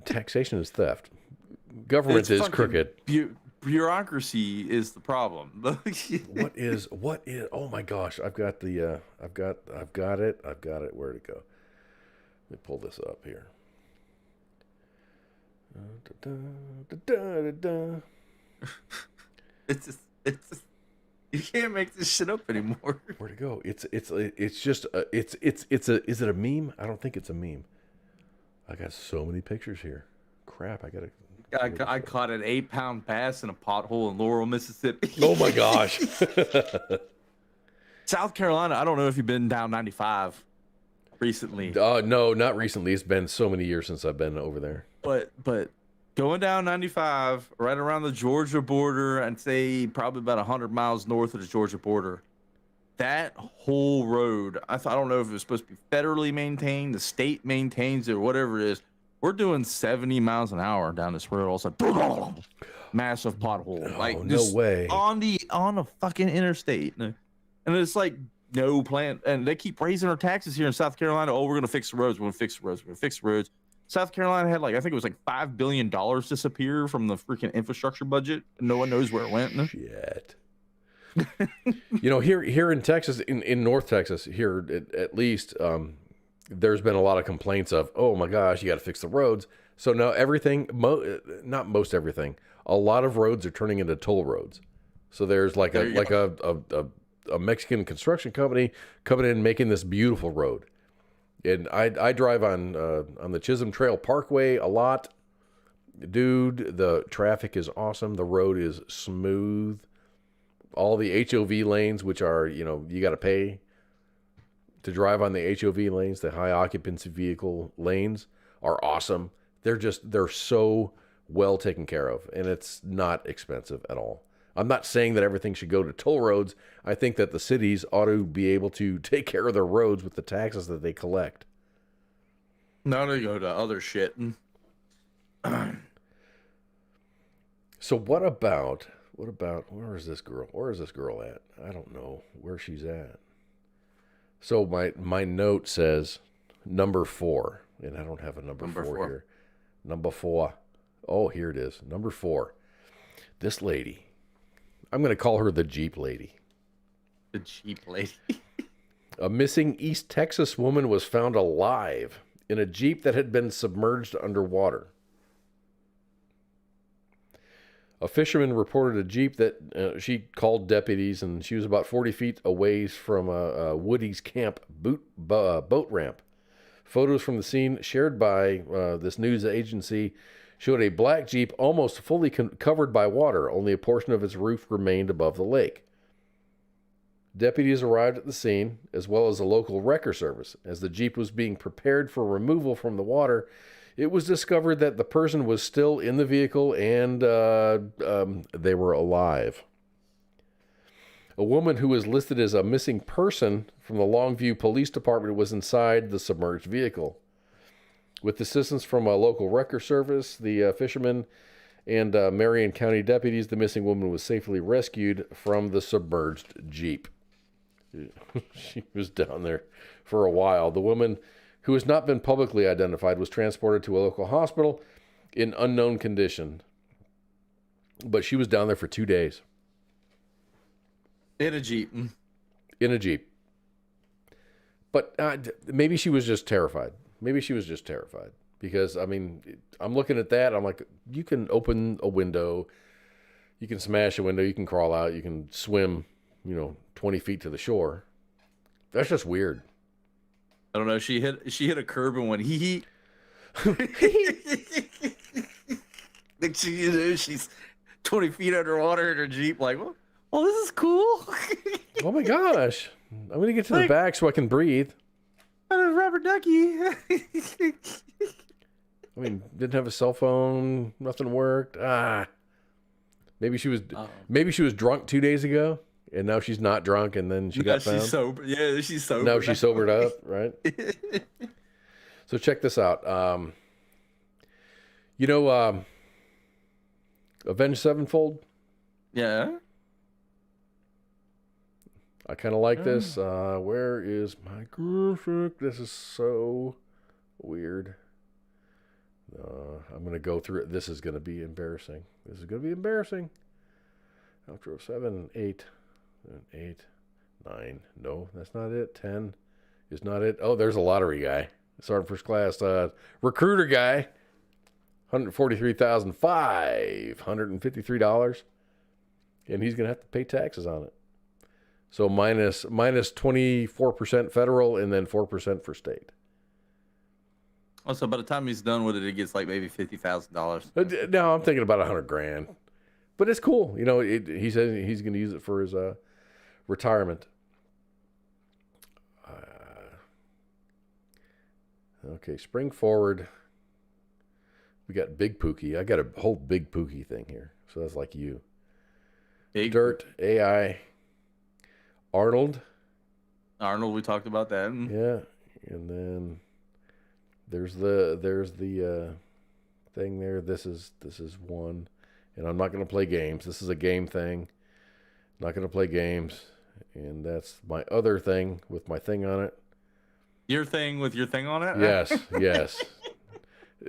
taxation is theft. Government is crooked. Bureaucracy is the problem. What is? Oh my gosh! I've got it. Where'd it go? Let me pull this up here. It's just you can't make this shit up anymore. Where'd it go? It's just is it a meme? I don't think it's a meme. I got so many pictures here. Crap! I caught an 8-pound bass in a pothole in Laurel, Mississippi. Oh my gosh! South Carolina. I don't know if you've been down 95 recently. No, not recently. It's been so many years since I've been over there. But going down 95, right around the Georgia border, and say probably about 100 miles north of the Georgia border, that whole road, I don't know if it was supposed to be federally maintained, the state maintains it, or whatever it is. We're doing 70 miles an hour down this road. All of a sudden, massive pothole. No way. On a fucking interstate. And it's like no plan. And they keep raising our taxes here in South Carolina. Oh, we're going to fix the roads. We're going to fix the roads. We're going to fix the roads. South Carolina had I think it was like $5 billion disappear from the freaking infrastructure budget. And no one knows where it went. Shit. Here in Texas, in North Texas, here at least, there's been a lot of complaints of, oh my gosh, you got to fix the roads. So now everything, not most everything, a lot of roads are turning into toll roads. So there's a Mexican construction company coming in and making this beautiful road. And I drive on the Chisholm Trail Parkway a lot. Dude, the traffic is awesome. The road is smooth. All the HOV lanes, which are, you got to pay to drive on the HOV lanes, the high occupancy vehicle lanes, are awesome. They're so well taken care of, and it's not expensive at all. I'm not saying that everything should go to toll roads. I think that the cities ought to be able to take care of their roads with the taxes that they collect. Now they go to other shit. So what about What about, where is this girl? Where is this girl at? I don't know where she's at. So my note says number 4, and I don't have a number 4 here. Number 4. Oh, here it is. Number 4. This lady. I'm going to call her the Jeep lady. The Jeep lady. A missing East Texas woman was found alive in a Jeep that had been submerged underwater. A fisherman reported a Jeep that she called deputies, and she was about 40 feet away from a Woody's Camp boat ramp. Photos from the scene shared by this news agency showed a black Jeep almost fully covered by water. Only a portion of its roof remained above the lake. Deputies arrived at the scene, as well as a local wrecker service. As the Jeep was being prepared for removal from the water, it was discovered that the person was still in the vehicle and they were alive. A woman who was listed as a missing person from the Longview Police Department was inside the submerged vehicle. With assistance from a local wrecker service, the fishermen, and Marion County deputies, the missing woman was safely rescued from the submerged Jeep. She was down there for a while. The woman, who has not been publicly identified, was transported to a local hospital in unknown condition. But she was down there for 2 days. In a Jeep. In a Jeep. But maybe she was just terrified. Maybe she was just terrified. Because, I mean, I'm looking at that. I'm like, you can open a window. You can smash a window. You can crawl out. You can swim, 20 feet to the shore. That's just weird. I don't know. She hit a curb and went hee. She's 20 feet underwater in her Jeep. Like, well, this is cool. Oh my gosh! I'm gonna get to the back so I can breathe. I'm a rubber ducky. I mean, didn't have a cell phone. Nothing worked. Maybe she was drunk 2 days ago. And now she's not drunk, and then she got found. She's sober. Yeah, she's sober. Now she's sobered up, right? So check this out. Avenged Sevenfold? Yeah. I kind of like this. Where is my graphic? This is so weird. I'm going to go through it. This is going to be embarrassing. Outro 7, 8. 8, 9. No, that's not it. 10 is not it. Oh, there's a lottery guy. Sergeant First Class. Recruiter guy. $143,553. And he's going to have to pay taxes on it. So minus 24% federal and then 4% for state. Oh, so by the time he's done with it, it gets like maybe $50,000. No, I'm thinking about $100,000. But it's cool. He says he's going to use it for his retirement. Okay, spring forward. We got Big Pookie. I got a whole Big Pookie thing here. So that's like you. Big Dirt, AI, Arnold. We talked about that. Yeah, and then there's the thing there. This is one. And I'm not going to play games. This is a game thing. Not going to play games. And that's my other thing with my thing on it. Your thing with your thing on it? Yes.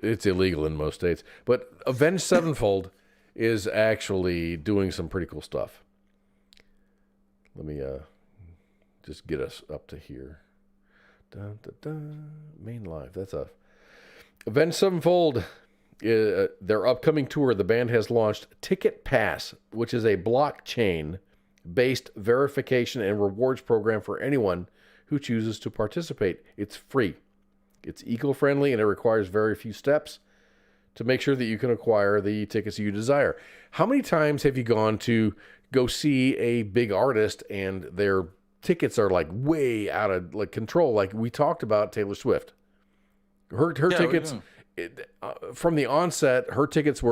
It's illegal in most states. But Avenged Sevenfold is actually doing some pretty cool stuff. Let me just get us up to here. Dun, dun, dun. Main live. That's a Avenged Sevenfold. Their upcoming tour, the band has launched Ticket Pass, which is a blockchain-based verification and rewards program for anyone who chooses to participate. It's free. It's eco-friendly, and it requires very few steps to make sure that you can acquire the tickets you desire. How many times have you gone to go see a big artist and their tickets are like way out of like control? Like we talked about Taylor Swift. Her tickets... from the onset, her tickets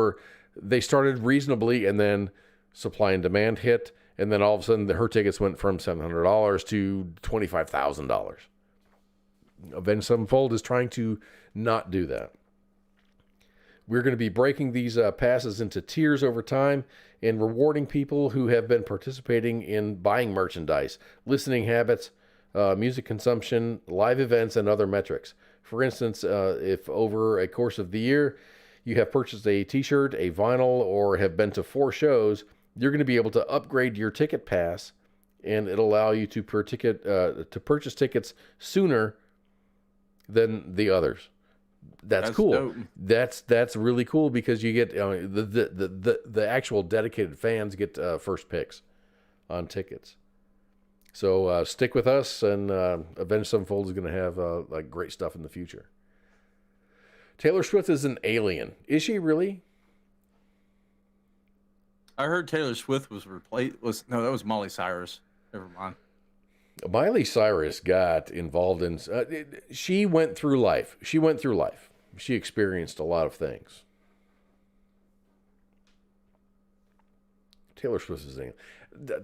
they started reasonably, and then supply and demand hit, and then all of a sudden her tickets went from $700 to $25,000. Avenged Sevenfold is trying to not do that. We're going to be breaking these passes into tiers over time and rewarding people who have been participating in buying merchandise, listening habits, music consumption, live events, and other metrics. For instance, if over a course of the year you have purchased a t-shirt, a vinyl, or have been to 4 shows, you're going to be able to upgrade your ticket pass, and it'll allow you to purchase tickets sooner than the others. That's cool. Dope. That's really cool because you get the actual dedicated fans get first picks on tickets. So stick with us, and Avenged Sevenfold is going to have like great stuff in the future. Taylor Swift is an alien. Is she really? I heard Taylor Swift was replaced. That was Miley Cyrus. Never mind. Miley Cyrus got involved in. She went through life. She experienced a lot of things. Taylor Swift is an alien.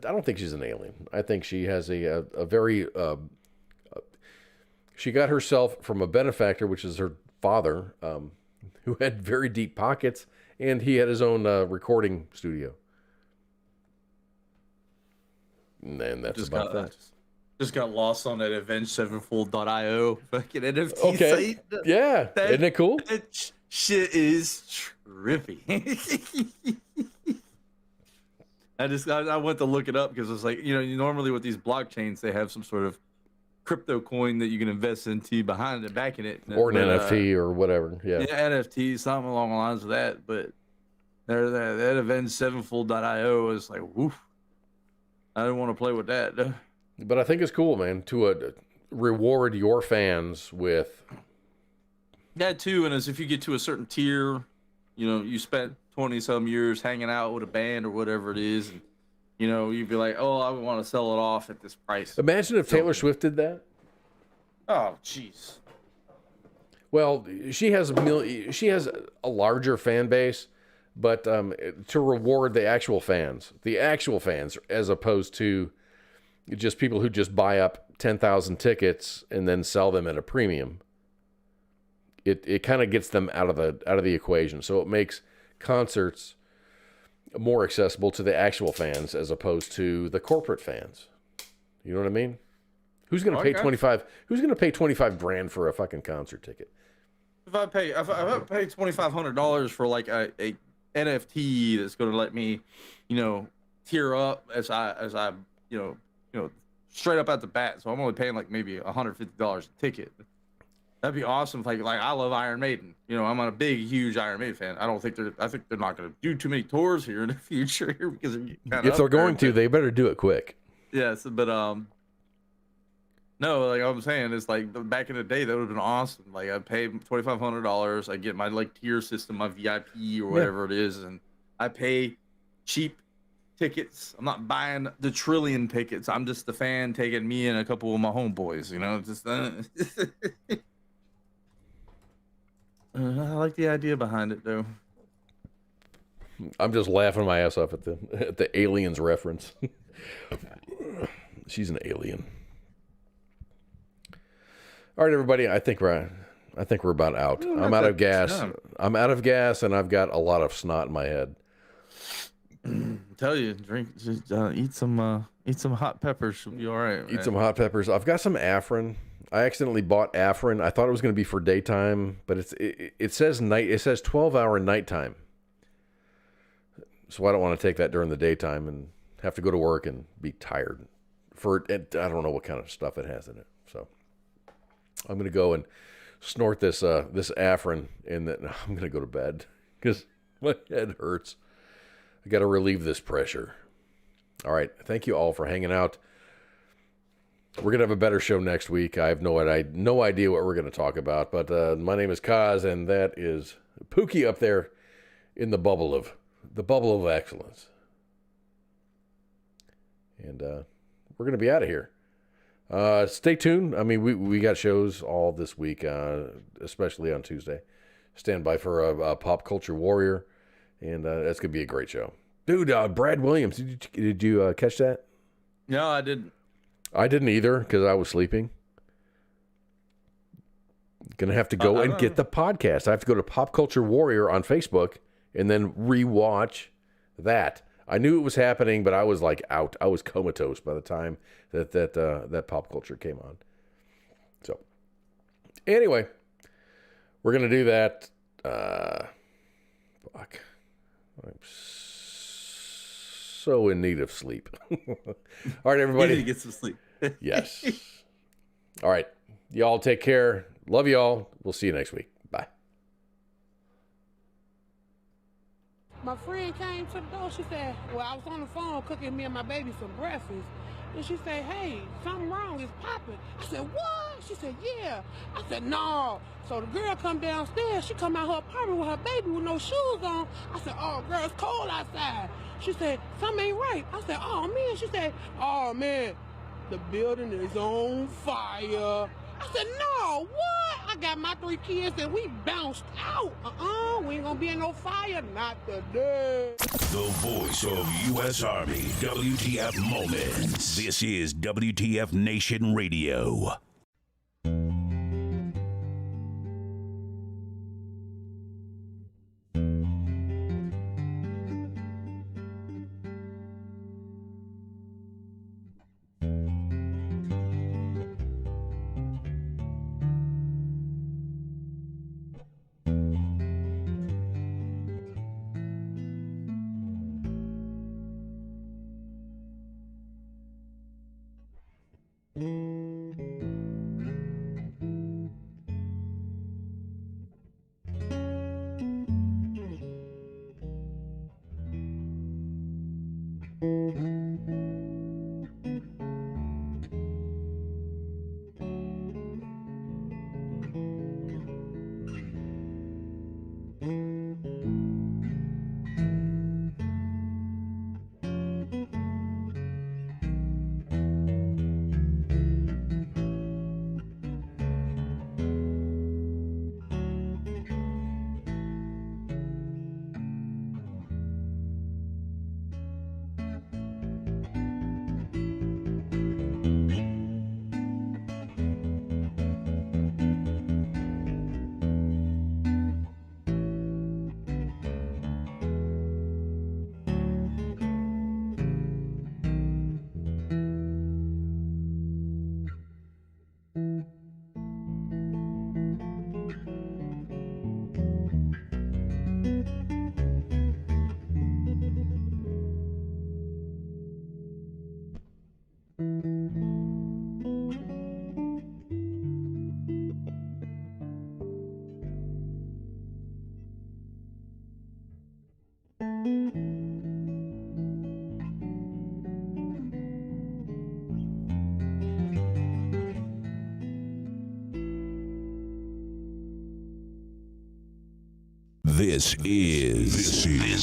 I don't think she's an alien. I think she has a very. She got herself from a benefactor, which is her father, who had very deep pockets, and he had his own recording studio. And that's about that. Just got lost on that AvengedSevenfold.io fucking NFT site. Yeah, isn't it cool? That shit is trippy. I went to look it up because it's like, normally with these blockchains, they have some sort of crypto coin that you can invest into behind it, backing it. Or an NFT or whatever. Yeah, NFT, something along the lines of that. But that AvengedSevenfold.io is like, woof. I didn't want to play with that. But I think it's cool, man, to reward your fans with that too. And as if you get to a certain tier, you spent 20-some years hanging out with a band or whatever it is, and you'd be like, oh, I want to sell it off at this price. Imagine if Taylor Swift did that. Oh, jeez. Well, she has a larger fan base, but to reward the actual fans, as opposed to just people who just buy up 10,000 tickets and then sell them at a premium. It kind of gets them out of the equation. So it makes concerts more accessible to the actual fans as opposed to the corporate fans. You know what I mean? Who's going to pay $25,000 for a fucking concert ticket? If I pay $2,500 for like a NFT that's going to let me, tier up as I straight up at the bat. So I'm only paying like maybe $150 a ticket. That'd be awesome. Like I love Iron Maiden. I'm a huge Iron Maiden fan. I think they're not going to do too many tours here in the future because if they're going to, they better do it quick. Yes, but no, like I'm saying, it's like back in the day that would have been awesome. Like I paid $2,500. I get my tier system, my VIP or whatever it is, and I pay cheap tickets. I'm not buying the trillion tickets. I'm just the fan taking me and a couple of my homeboys. Just. I like the idea behind it, though. I'm just laughing my ass off at the aliens reference. She's an alien. All right, everybody. I think we're about out. I'm out of gas. I'm out of gas, and I've got a lot of snot in my head. Tell you, eat some hot peppers. You'll be all right. Eat some hot peppers. I've got some Afrin. I accidentally bought Afrin. I thought it was going to be for daytime, but it says night. It says 12-hour nighttime. So I don't want to take that during the daytime and have to go to work and be tired. I don't know what kind of stuff it has in it. So I'm going to go and snort this Afrin, and then I'm going to go to bed because my head hurts. I got to relieve this pressure. All right. Thank you all for hanging out. We're going to have a better show next week. I have no idea what we're going to talk about, but my name is Kaz, and that is Pookie up there in the bubble of excellence. And we're going to be out of here. Stay tuned. I mean, we got shows all this week, especially on Tuesday. Stand by for a Pop Culture Warrior, and that's going to be a great show. Dude, Brad Williams, did you catch that? No, I didn't. I didn't either because I was sleeping. Gonna have to go and get the podcast. I have to go to Pop Culture Warrior on Facebook and then rewatch that. I knew it was happening, but I was like out. I was comatose by the time that Pop Culture came on. So anyway, we're gonna do that. Fuck. I'm so in need of sleep. All right, everybody. You need to get some sleep. Yes. All right. Y'all take care. Love y'all. We'll see you next week. Bye. My friend came to the door. She said, well, I was on the phone cooking me and my baby some breakfast. And she said, hey, something wrong. It's popping. I said, what? She said, yeah. I said, no. So the girl come downstairs. She come out her apartment with her baby with no shoes on. I said, oh, girl, it's cold outside. She said, something ain't right. I said, oh, man. She said, oh, man, the building is on fire. I said, no, what? I got my 3 kids and we bounced out. We ain't gonna be in no fire, not today. The voice of U.S. Army, WTF Moments. This is WTF Nation Radio. This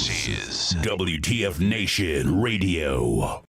is WTF Nation Radio.